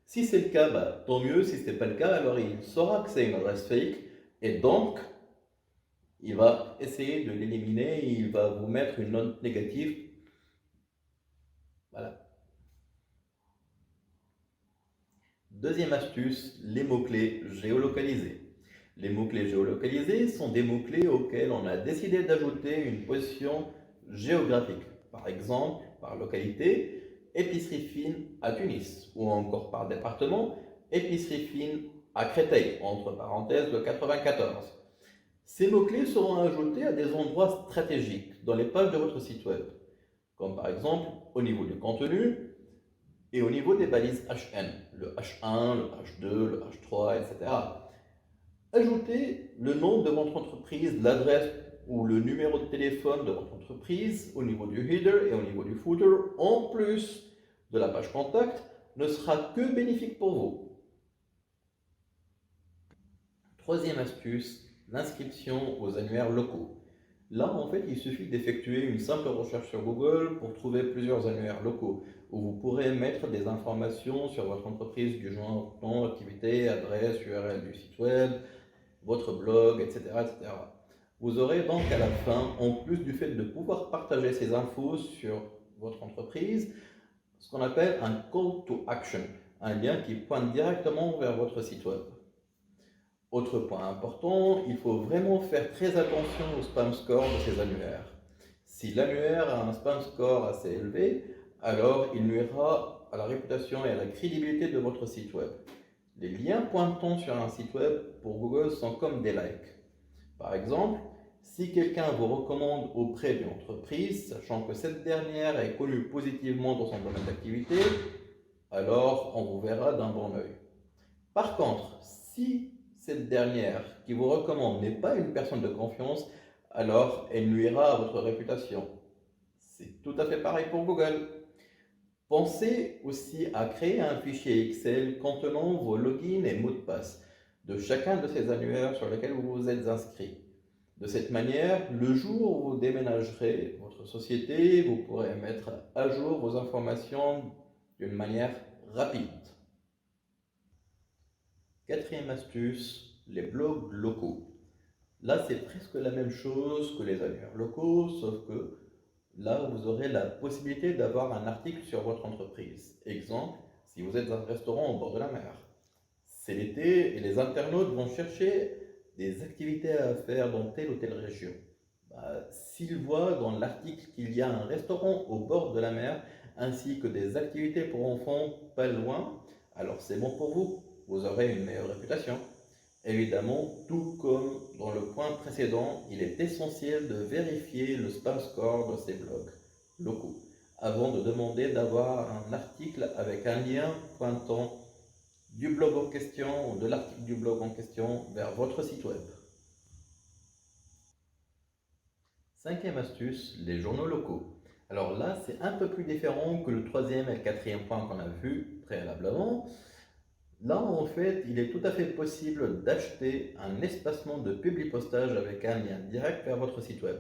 Si c'est le cas, bah, tant mieux. Si ce n'est pas le cas, alors il saura que c'est une adresse fake et donc il va essayer de l'éliminer et il va vous mettre une note négative. Voilà. Deuxième astuce, les mots-clés géolocalisés. Les mots-clés géolocalisés sont des mots-clés auxquels on a décidé d'ajouter une position géographique. Par exemple, par localité, épicerie fine à Tunis, ou encore par département, épicerie fine à Créteil, entre parenthèses le 94. Ces mots-clés seront ajoutés à des endroits stratégiques dans les pages de votre site web, comme par exemple au niveau du contenu et au niveau des balises HN, le H1, le H2, le H3, etc. Ajoutez le nom de votre entreprise, l'adresse ou le numéro de téléphone de votre entreprise au niveau du header et au niveau du footer, en plus de la page contact, ne sera que bénéfique pour vous. Troisième astuce, l'inscription aux annuaires locaux. Là, en fait, il suffit d'effectuer une simple recherche sur Google pour trouver plusieurs annuaires locaux où vous pourrez mettre des informations sur votre entreprise du genre nom, activité, adresse, URL du site web, votre blog, etc., etc. Vous aurez donc à la fin, en plus du fait de pouvoir partager ces infos sur votre entreprise, ce qu'on appelle un call to action, un lien qui pointe directement vers votre site web. Autre point important, il faut vraiment faire très attention au spam score de ces annuaires. Si l'annuaire a un spam score assez élevé, alors il nuira à la réputation et à la crédibilité de votre site web. Les liens pointant sur un site web pour Google sont comme des likes. Par exemple, si quelqu'un vous recommande auprès d'une entreprise, sachant que cette dernière est connue positivement dans son domaine d'activité, alors on vous verra d'un bon œil. Par contre, si cette dernière qui vous recommande n'est pas une personne de confiance, alors elle nuira à votre réputation. C'est tout à fait pareil pour Google. Pensez aussi à créer un fichier Excel contenant vos logins et mots de passe de chacun de ces annuaires sur lesquels vous vous êtes inscrit. De cette manière, le jour où vous déménagerez votre société, vous pourrez mettre à jour vos informations d'une manière rapide. Quatrième astuce, les blogs locaux. Là, c'est presque la même chose que les annuaires locaux, sauf que là, vous aurez la possibilité d'avoir un article sur votre entreprise. Exemple, si vous êtes un restaurant au bord de la mer. C'est l'été et les internautes vont chercher des activités à faire dans telle ou telle région. S'ils voient dans l'article qu'il y a un restaurant au bord de la mer, ainsi que des activités pour enfants pas loin, alors c'est bon pour vous, vous aurez une meilleure réputation. Évidemment, tout comme dans le point précédent, il est essentiel de vérifier le spam score de ces blogs locaux avant de demander d'avoir un article avec un lien pointant du blog en question ou de l'article du blog en question vers votre site web. Cinquième astuce, les journaux locaux. Alors là, c'est un peu plus différent que le troisième et le quatrième point qu'on a vu préalablement. Là, en fait, il est tout à fait possible d'acheter un espacement de publipostage avec un lien direct vers votre site web.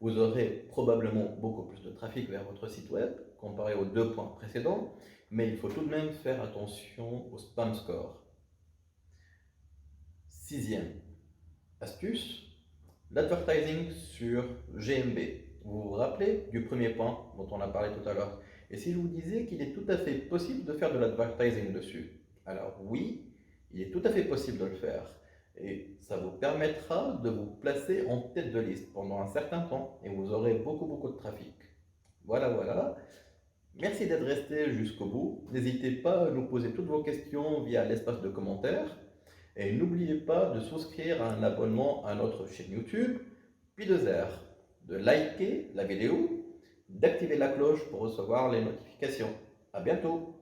Vous aurez probablement beaucoup plus de trafic vers votre site web comparé aux deux points précédents, mais il faut tout de même faire attention au spam score. Sixième astuce, l'advertising sur GMB. Vous vous rappelez du premier point dont on a parlé tout à l'heure? Et si je vous disais qu'il est tout à fait possible de faire de l'advertising dessus? Alors oui, il est tout à fait possible de le faire. Et ça vous permettra de vous placer en tête de liste pendant un certain temps et vous aurez beaucoup de trafic. Voilà. Merci d'être resté jusqu'au bout. N'hésitez pas à nous poser toutes vos questions via l'espace de commentaires. Et n'oubliez pas de souscrire à un abonnement à notre chaîne YouTube, puis de liker la vidéo, d'activer la cloche pour recevoir les notifications. À bientôt!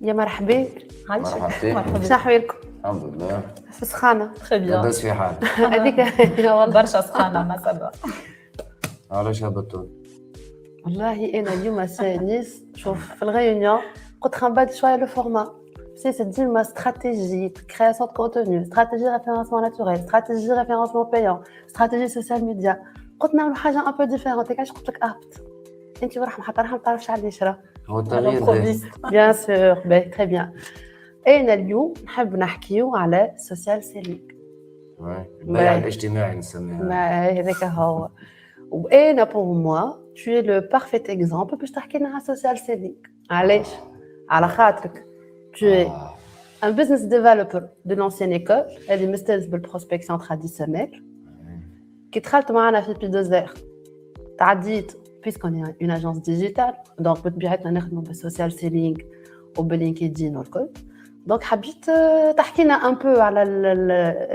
يا مرحبا. مرحبا فيك. شنو حوالكم؟ الحمد لله. في سخانة. تخي بيان لاباس في حال. هذيك والله برشا سخانة ما سبق. علاش هبطتوا؟ والله أنا اليوم نيس شوف في الغيونيون قلت غنبدل شوية لو فورما. C'est ديما stratégie, création de contenu, stratégie référencement naturel, stratégie référencement payant, stratégie social media. قلت نعملوا حاجة un peu différente. كاش قلت لك اهبط. انت ورحمة حتى ما تعرفش على الشرا. هو التغيير باهي. Bien sûr, ben très bien. أنا اليوم نحب نحكيو على social selling. البيع الاجتماعي نسميها. ما هذاك هو. وأنا pour moi, tu es le parfait exemple باش تحكي لنا على social selling. علاش؟ على خاطرك tu es un business developer de l'ancienne école, اللي مستلز بالبروسبكسيون traditionnelle. كي دخلت معنا في بي2R تعديت puisqu'on est une agence digitale, donc بطبيعتنا نخدموا بالسوشيال سيلينغ وباللينكدين والكل. Donc حبيت تحكي لنا un peu على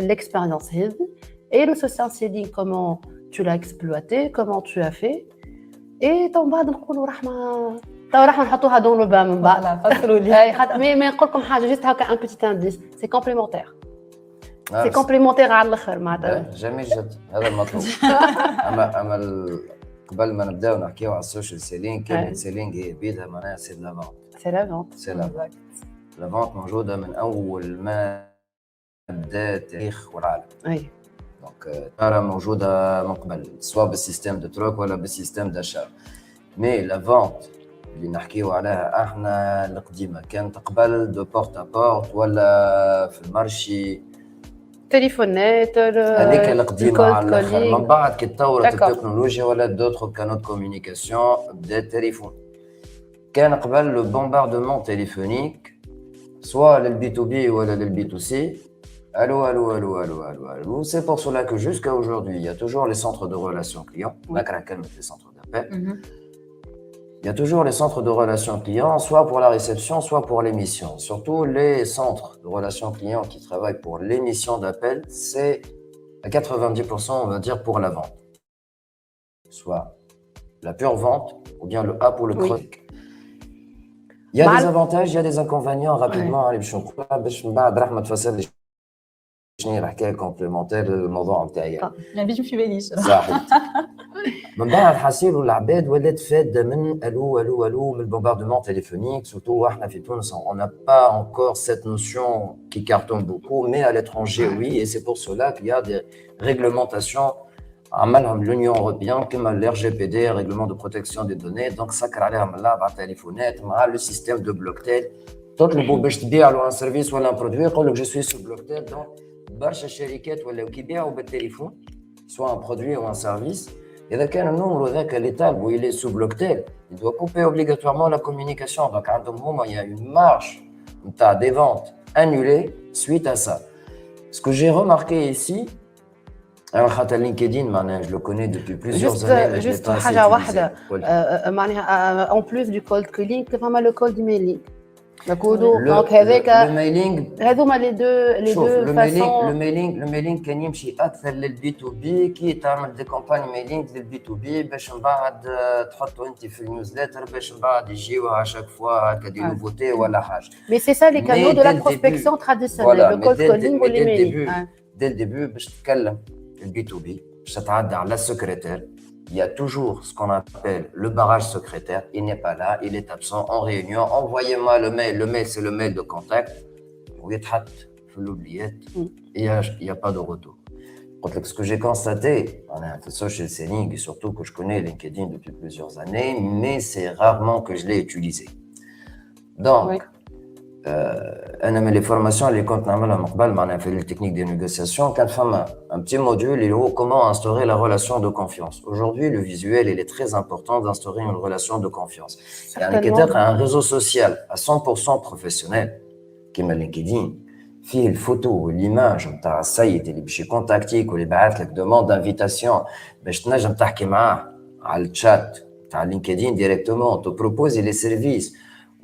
l'expérience هذه et le social selling, comment tu l'as exploité, comment tu as fait. Et من بعد نقولوا رحمة نحطوها dans le bas من بعد. فوالا فسروا لي. ما نقول لكم حاجة juste هكا un petit indice, c'est complémentaire. C'est complémentaire على الآخر معناتها. جميل جدا هذا المطلوب. اما قبل ما نبداو نحكيو على السوشيال سيلينغ، كلمة سيلينغ هي بيدها معناها سي لا فونت. C'est la vente. سي لا فونت. لا فونت موجودة من أول ما بدا التاريخ والعالم. أي. دونك ترى موجودة من قبل سواء بالسيستم دو تروك ولا بالسيستم داشا. مي لا فونت اللي نحكيو عليها احنا القديمة كانت قبل دو بورت ا بورت ولا في المارشي. تليفونات هذيك القديمة على الآخر. من بعد كي تطورت التكنولوجيا ولا دوتر كانوا دو كوميونيكاسيون بدا التليفون. كان قبل لو بومباردمون تليفونيك سواء للبي تو بي ولا للبي تو سي. Allô. C'est pour cela que jusqu'à aujourd'hui, il y a toujours les centres de relations clients. Les centres d'appel. Il y a toujours les centres de relations clients, soit pour la réception, soit pour l'émission. Surtout les centres de relations clients qui travaillent pour l'émission d'appel, c'est à 90%, on va dire, pour la vente. Soit la pure vente, ou bien le app ou le chronique. Il y a des avantages, il y a des inconvénients. Rapidement, باش من بعد رحمة تفسر لي شنو هي الحكاية كومبليمونتير للموضوع نتاعي. ما بيش في باليش. صحيح. من بعد حاسيلوا العباد ولات فاده من الو الو الو من البومباردمون téléphonique surtout احنا في تونس on n'a pas encore cette notion qui cartonne beaucoup mais à l'étranger oui et c'est pour cela qu'il y a des réglementations عملهم l'Union européenne كما l'RGPD règlement de protection des données donc سكر عليهم اللعب على التليفونات مع le système de Blocktel تطلبوا باش تبيع له un service ولا un produit يقول لك je suis sur Blocktel donc برشا شركات ولاو كيبيعوا بالتليفون soit un produit ou un service. إذا كان النمر ذاك اللي طالبه il est sous Blocktel, il doit couper obligatoirement la communication. Donc عندهم هما il y a une marge نتاع des ventes annulées suite à ça. Ce que j'ai remarqué ici, alors خاطر LinkedIn معناها je le connais depuis plusieurs années mais je l'ai pas assez حاجة utilisé. واحدة معناها en plus du cold calling فما le cold emailing. Donc هذاك le mailing هذوما les deux شوف façons. le mailing كان يمشي اكثر للبي تو بي كي تعمل دي كومباني ميلينغ للبي تو بي باش من بعد تحطوا انت في النيوزليتر باش من بعد يجيو على شاك فوا هكا دي نوفوتي ولا حاجه. Mais c'est ça les canaux de la prospection traditionnelle, le cold calling ou l'emailing. Dès le début باش تتكلم البي تو بي باش تتعدى على السكرتير. Il y a toujours ce qu'on appelle le barrage secrétaire. Il n'est pas là, il est absent en réunion. Envoyez-moi le mail. Le mail, c'est le mail de contact. Vous êtes hâte, je l'oubliette. Il n'y a pas de retour. Ce que j'ai constaté, on a fait social selling, et surtout que je connais LinkedIn depuis plusieurs années, mais c'est rarement que je l'ai utilisé. Donc, Oui. أنا les formations اللي كنت نعملها من قبل معناها في les techniques de négociation كان فما un petit module اللي هو comment instaurer la relation de confiance. Aujourd'hui, le visuel il est très important d'instaurer une relation de confiance. يعني كي تلقى un réseau social à 100% professionnel كيما LinkedIn فيه الفوتو والإيماج نتاع السيد اللي باش يكونتاكتيك واللي باعث لك demande d'invitation باش تنجم تحكي معاه على الشات تاع LinkedIn directement te proposer les services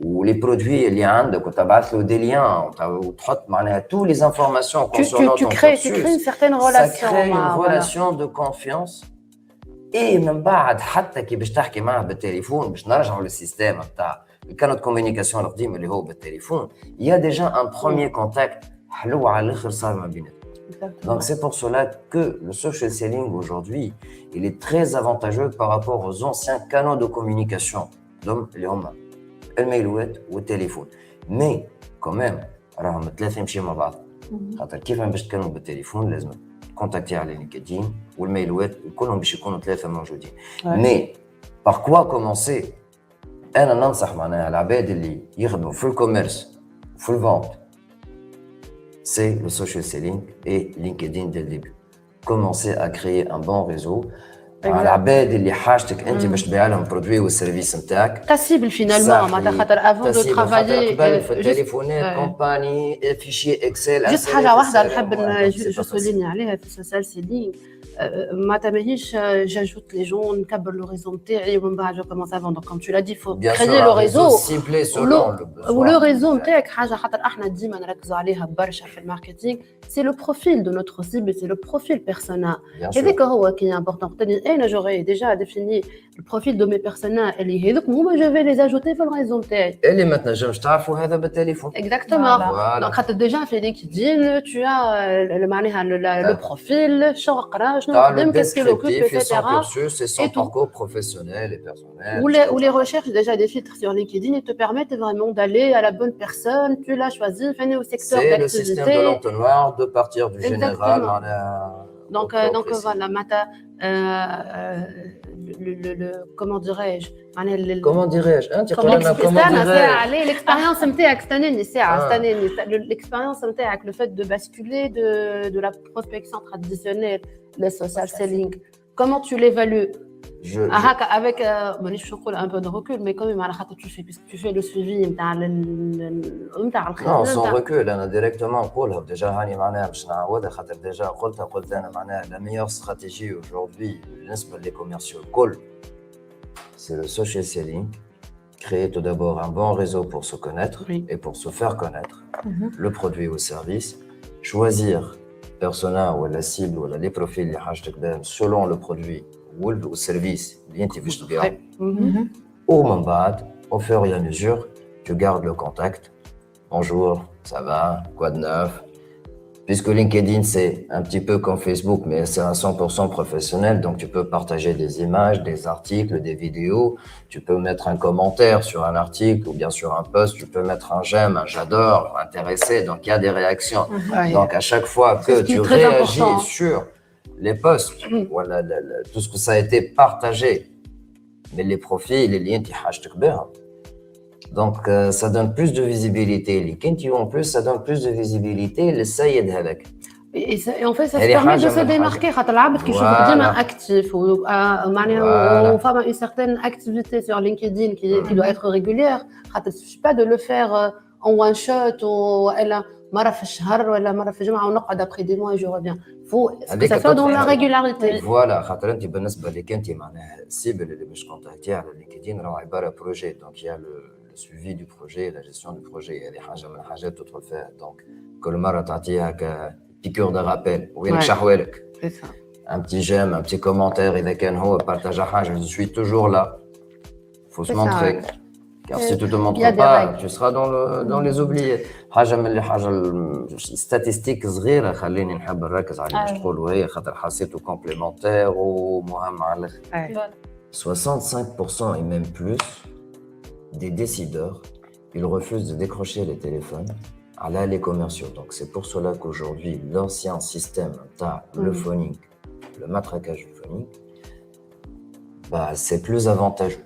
ou les produits اللي عندك وتبعث له des liens وتحط معناها tous les informations concernant ton cursus. Tu crées une certaine relation. Ça crée une relation de confiance. Et من بعد حتى كي باش تحكي معاه بالتليفون باش نرجعوا للسيستم نتاع كانت كوميونيكاسيون القديم اللي هو بالتليفون il y a déjà un premier contact حلو على الاخر صار ما بيناتهم. Donc c'est pour cela que le social selling aujourd'hui il est très avantageux par rapport aux anciens canaux de communication donc اللي هما الميلوات والتليفون. مي كمان راهم ثلاثه يمشيو مع بعض خاطر كيف باش تكلموا بالتليفون لازم كونتاكتي على لينكدين والميلوات كلهم باش يكونوا ثلاثه موجودين. مي باغ كوا كومونسي انا ننصح معناها العباد اللي يخدموا في الكوميرس وفي الفونت سي لو سوشيال سيلينغ اي لينكدين ديال ديبي. كومونسي ا كريي ان بون ريزو على العباد اللي حاجتك انت باش تبيع لهم برودوي والسيرفيس نتاعك. تاسيبل فينالمون معناتها خاطر افون دو ترافايي قبل في التليفونات كومباني فيشي اكسل. جست حاجه واحده نحب جو سوليني عليها في السوشيال سيلينغ معناتها ماهيش جاجوت لي جون نكبر لو ريزو نتاعي ومن بعد جو كومونس ا فوندر كوم تو لا دي فو كريي لو ريزو ولو ريزو نتاعك حاجه خاطر احنا ديما نركزوا عليها برشا في الماركتينغ سي لو بروفيل دو نوتر سيبل سي لو بروفيل بيرسونال هذاك هو كي امبورطون انا جوغي ديجا ديفيني البروفيل دو مي بيرسونال اللي هذوك هما جو في لي اجوتي في الريزو نتاعي اللي ما تنجمش تعرفوا هذا بالتليفون. اكزاكتومون دونك خاطر ديجا في لينكدين تو معناها لو بروفيل شنو قرا شنو خدم كيسكي لوكوب ايتترا c'est son parcours professionnel et personnel. Ou les recherches déjà des filtres sur LinkedIn ils te permettent vraiment d'aller à la bonne personne, tu l'as choisi, au secteur d'activité. C'est le système de l'entonnoir de partir du général. Donc voilà, Mata, comment dirais-je Comment dirais-je l'expérience نتاعك l'expérience نتاعك le fait de basculer de la prospection traditionnelle le social selling comment tu l'évalues avec un peu de recul mais quand même puisque tu fais le suivi non sans recul انا directement نقولها déjà هاني معناها باش نعاودها خاطر déjà قلت انا معناها la meilleure stratégie aujourd'hui بالنسبه لي commerciaux الكل c'est le social selling. Créer tout d'abord un bon réseau pour se connaître et pour se faire connaître le produit ou service. Choisir persona ou la cible ou les profils selon le produit ou le service. Ou au fur et à mesure, tu gardes le contact. Bonjour, ça va, quoi de neuf? Puisque LinkedIn, c'est un petit peu comme Facebook, mais c'est à 100% professionnel. Donc, tu peux partager des images, des articles, des vidéos. Tu peux mettre un commentaire sur un article ou bien sur un post. Tu peux mettre un j'aime, un j'adore, intéressé. Donc, il y a des réactions. Ouais. Donc, à chaque fois C'est que ce qui tu est très réagis important. sur les posts, voilà, tout ce que ça a été partagé, mais les profils, les liens, tu as. Donc, ça donne plus de visibilité. LinkedIn, en plus, ça donne plus de visibilité. Le Sayed Halak. Et en fait, ça se Elle est permet de حاجة se من démarquer. حاجة. خاطر العبد كيشوفك Voilà. ديما actif Voilà. on fait une certaine activité sur LinkedIn qui doit être régulière. خاطر il suffit pas de le faire en one shot ولا مرة في الشهر ولا مرة في الجمعة ونقعد après des mois et je reviens. Faut que هذيك ça soit dans la تطفي. régularité. فوالا خاطر انت بالنسبه لك انت معناها السيبل اللي باش كونتاكتي على لينكدين راهو عباره بروجي دونك يا لو سويفي دو بروجي لا جيستيون دو بروجي هذه حاجه من الحاجات تدخل فيها دونك كل مره تعطيها كبيكور دو رابيل وينك Ouais. شحوالك C'est ça. un petit j'aime un petit commentaire اذا كان هو بارتاج حاجه je suis toujours là faut se C'est ça, montrer ouais. car si tu te Il y a montres des pas règles. tu seras dans les oubliés حاجه من اللي حاجه ستاتستيك صغيره خليني نحب نركز على باش تقولوا هي خاطر حسيته كومبليمونتير ومهم على الاخر Ouais. 65% et même plus des décideurs, ils refusent de décrocher les téléphones à les commerciaux. Donc c'est pour cela qu'aujourd'hui, l'ancien système, le phoning, le matraquage du phoning, bah, c'est plus avantageux.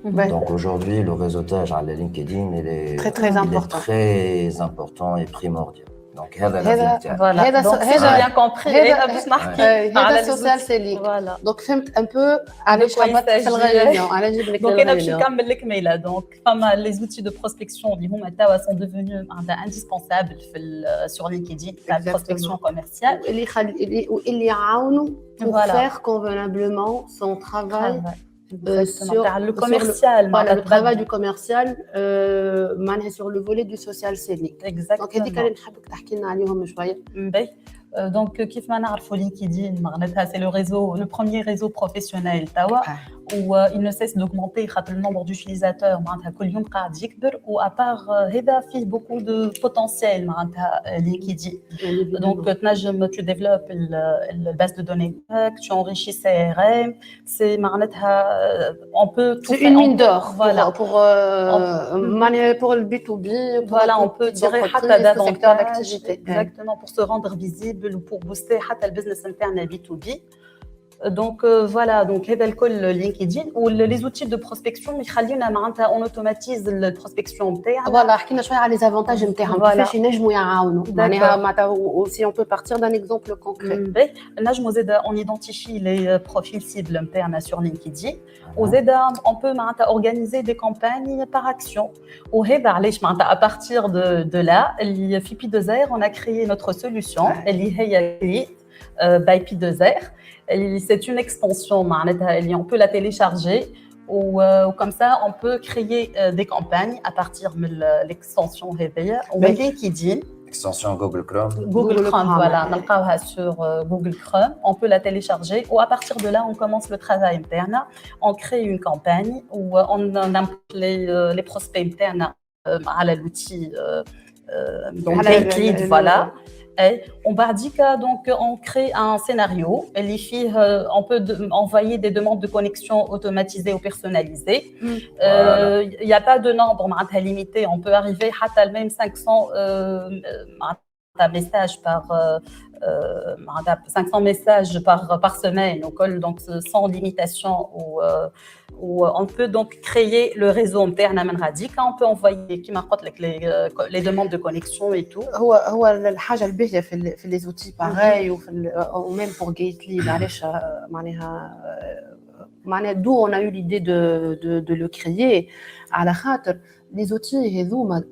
Ouais. Donc aujourd'hui, le réseautage à la LinkedIn, il est Très il est important. très important et primordial. Donc هذا هذا- لازم تعرف. Voilà. هذا Donc, si هذا- j'ai bien compris, هذا- هذا باش نحكي على هذا les social outils. selling. Voilà. Donc فهمت un peu علاش quoi il حبطت في s'agit. الغاليون علاش جبت لك Donc, انا باش الغاليون. نكمل لك ميلا دونك فما les outils de prospection اللي هما توا sont devenus indispensables في sur LinkedIn la Exactement. prospection commerciale. اللي يعاونوا pour Voilà. faire convenablement son travail Exactement. Car le sur commercial, voilà, le travail du معناتها commercial معناها sur le volet du social selling. Donc هذيك اللي Exactement. نحبك تحكي لنا عليهم شويه. باهي. Donc, كيف ما نعرفوا LinkedIn معناتها c'est le premier réseau professionnel توا où il ne cesse d'augmenter خاطر le nombre d'utilisateurs معناتها كل يوم قاعد يكبر و à part هذا فيه beaucoup de potentiel معناتها LinkedIn. Donc, tu développes la base de données, tu enrichis CRM, c'est معناتها on peut tout C'est faire. une mine d'or Voilà. pour le B2B. Voilà, on peut tirer حتى ce secteur davantage. d'activité. Exactement, pour se rendre visible ou pour booster حتى le business interne B2B. Donc voilà, donc هذا الكل LinkedIn ou les outils de prospection يخلينا معناتها on automatise la prospection نتاعنا. Voilà, حكينا شويه على les avantages نتاعهم Voilà. كيفاش ينجموا يعاونوا. معناها معناتها si on peut partir d'un exemple concret. نجموا زاده on identifie les profils cibles نتاعنا sur LinkedIn وزاده on peut معناتها organiser des campagnes par action. وهذا علاش معناتها à partir de là اللي في P2R on a créé notre solution اللي هي by P2R. C'est une extension معناتها اللي on peut la télécharger ou comme ça on peut créer des campagnes à partir de l'extension هذيا ou LinkedIn. Extension Google Chrome. Google Chrome, voilà, نلقاوها sur Google Chrome, on peut la télécharger ou à partir de là on commence le travail interne, on crée une campagne où on implique les prospects internes à l'outil donc Gatelead, voilà. Et on va dire que donc on crée un scénario, on peut envoyer des demandes de connexion automatisées ou personnalisées. Il n'y a pas de nombre limité, on peut arriver à même 500 messages par 500 messages par semaine, donc sans limitation où on peut donc créer le réseau interne من غاديك, on peut envoyer كيما قلت لك les demandes de connexion et tout. هو الحاجه الباهيه في les outils pareil ou même pour Gatelead علاش معناها d'où on a eu l'idée de le créer على خاطر les outils هذوما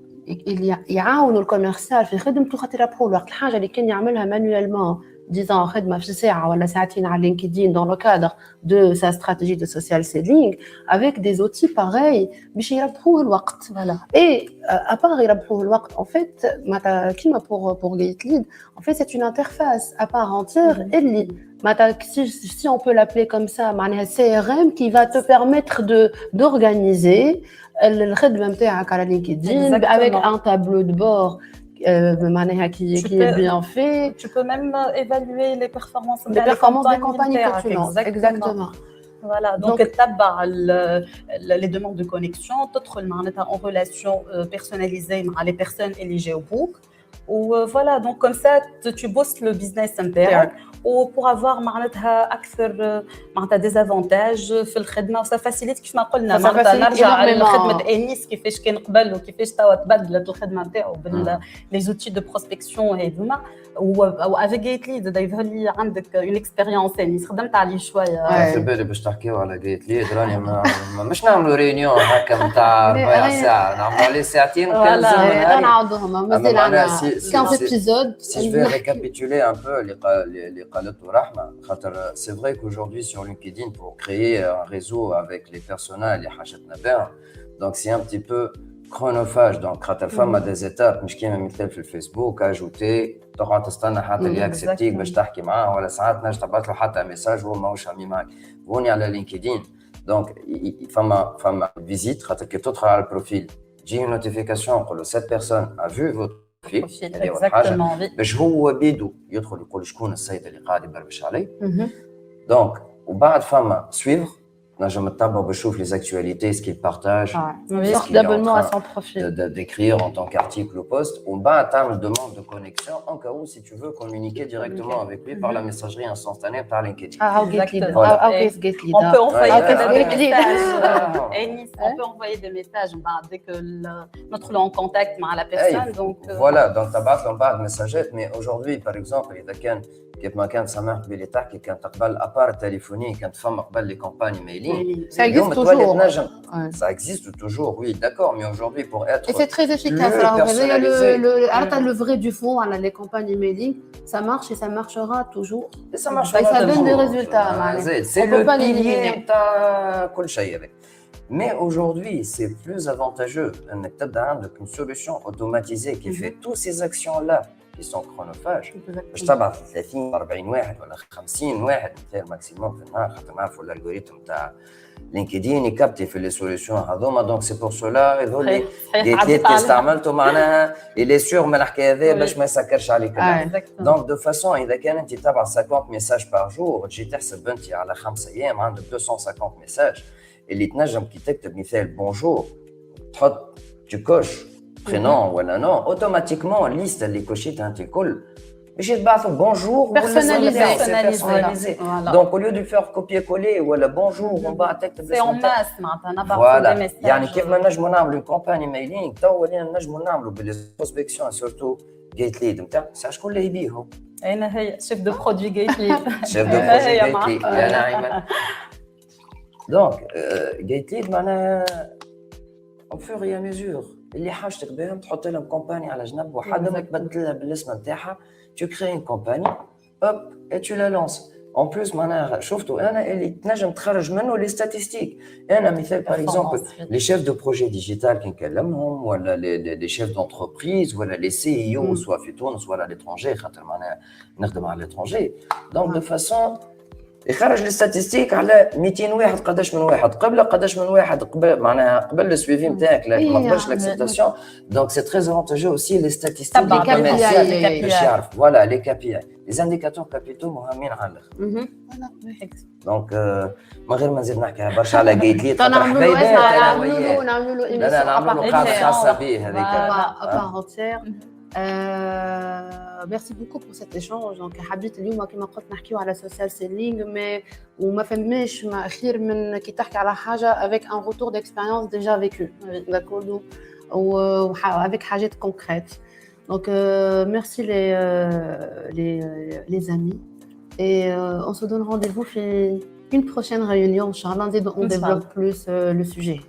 اللي يعاونوا الكوميرسيال في خدمته خاطر يربحوا الوقت. الحاجه اللي كان يعملها مانويلمون disons خدمه في ساعه ولا ساعتين على لينكدين dans le cadre de sa stratégie de social selling avec des outils pareils باش يربحوا الوقت. Voilà. Et à part يربحوا الوقت en fait كيما pour Gatelead en fait c'est une interface à part entière اللي si on peut l'appeler comme ça معناها CRM qui va te permettre d'organiser الخدمه نتاعك على LinkedIn avec un tableau de bord معناها qui Tu est peux- bien fait. Tu peux même évaluer les performances Les performances des campagnes que tu lances. Exactement. Voilà, donc les demandes de connexion, تدخل معناتها en relation personnalisée مع les personnes اللي جاوبوك. Ou voilà, donc comme ça tu bosses le business نتاعك pour avoir معناتها اكثر معناتها des avantages في الخدمه وسا فاسيليت كيف ما قلنا معناتها نرجع لخدمه انيس كيفاش كان قبل وكيفاش توا تبدلت الخدمه نتاعو باللي زوتي دو بروسبكسيون هذوما وافيك جيت ليد دايفر لي عندك اون اكسبيريونس انيس خدمت عليه شويه في بالي باش تحكيو على جيت ليد راني مش نعملوا ريونيون هكا نتاع ربع ساعه نعملوا عليه ساعتين كان زمان نعاودوهم مازال عندنا 15 épisodes. Si je vais récapituler un peu les قالته رحمة خاطر c'est vrai qu'aujourd'hui sur LinkedIn pour créer un réseau avec les personas اللي حاجتنا بها donc c'est un petit peu chronophage donc خاطر فما des étapes مش كيما مثال في الفيسبوك اجوتي تقعد تستنى حتى اللي ياكسبتيك باش تحكي معاه ولا ساعات نجم تبعث له حتى ميساج وهو ماهوش عمي معك هوني على لينكدين donc فما فيزيت خاطر كي تدخل على البروفيل تجي نوتيفيكاسيون نقول له cette personne a vu votre exactement باش هو بيدو يدخل يقول شكون السيد اللي قاعد يبربش عليه دونك وبعد فما سويفر نجم نتبعو باش نشوف les actualités ce qu'il partage sorte d'abonnement à son profil d'écrire en tant qu'article ou post ومن بعد تعمل demande de connexion en cas où si tu veux communiquer directement avec lui par la messagerie instantanée par LinkedIn. On peut envoyer des messages dès que notre en contact avec la personne donc voilà donc تبعث له بعد مساجات mais aujourd'hui par exemple اذا كان كيف ما كانت سماح قبل تحكي كانت قبل ابار تليفوني كانت فما قبل لي كامباني ميلين ça existe toujours ça existe toujours oui d'accord mais aujourd'hui pour être et c'est très efficace le vrai du fond les campagnes emailing ça marche et ça marchera toujours et ça marche ça donne des résultats c'est le pilier تاع كل شيء هذا mais aujourd'hui c'est plus avantageux انك تبدا عندك une solution automatisée qui fait toutes ces actions là qui sont chronophages باش تبعث 30 40 واحد ولا 50 واحد مثال ماكسيموم في النهار خاطر نعرفوا الالغوريثم تاع لينكدين يكابتي في لي سوليسيون هذوما دونك سي بور سولا يظل كي استعملته معناها اللي سيغ من الحكايه هذه باش ما يسكرش عليك دونك دو فاسون اذا كان انت تبع 50 ميساج بار جور تجي تحسب انت على 5 ايام عندك 250 ميساج اللي تنجم كي تكتب مثال بونجور تحط تكوش prénom ولا نو اوتوماتيكمون الليست اللي كوشيتها انت الكل باش يتبعثوا بونجور personnalisé donc au lieu de faire copier coller ولا بونجور ومن بعد تكتب c'est en masse معناتها نبعثوا des messages يعني كيف ما نجموا نعملوا كومباني ميلينغ تو ولينا نجموا نعملوا بالبروسبكسيون سورتو جيت ليد نتاع شكون اللي يبيعهم انا هي شيف دو برودوي جيت ليد شيف دو برودوي جيت ليد يا نعيمه دونك جيت ليد معناها au fur et à mesure اللي حاجتك بهم تحط لهم كومباني على جنب وحدهم تبدلها بالاسم نتاعها tu crées une compagnie hop et tu la lances en plus معناها شفتوا انا اللي تنجم تخرج منه لي ستاتستيك انا مثال باغ اكزومبل لي شيف دو بروجي ديجيتال كي نكلمهم ولا لي شيف دونتربريز ولا لي سي اي او سواء في تونس ولا ليترونجي خاطر معناها نخدم على ليترونجي دونك دو فاسون يخرج لي ستاتستيك على 200 واحد قداش من واحد قداش من واحد قبل معناها قبل السويفي نتاعك لا ما قبلش لاكسبتاسيون دونك سي تري افونتاجو اوسي لي ستاتستيك باش يعرف فوالا لي كي بي اي لي انديكاتور كابيتو مهمين على الاخر دونك من غير ما نزيد نحكي برشا على جيت ليد نعملوا لا نعملوا قاعده خاصه به هذيك merci beaucoup pour cet échange. Donc, حبيت اليوم كما قلت نحكيو على social selling mais وما فهمناش ما خير من كي تحكي على حاجة avec un retour d'expérience déjà vécu. D'accord. Ou avec حاجات concrètes. Donc, merci les amis et on se donne rendez-vous في une prochaine réunion. Inch'Allah, on développe plus le sujet.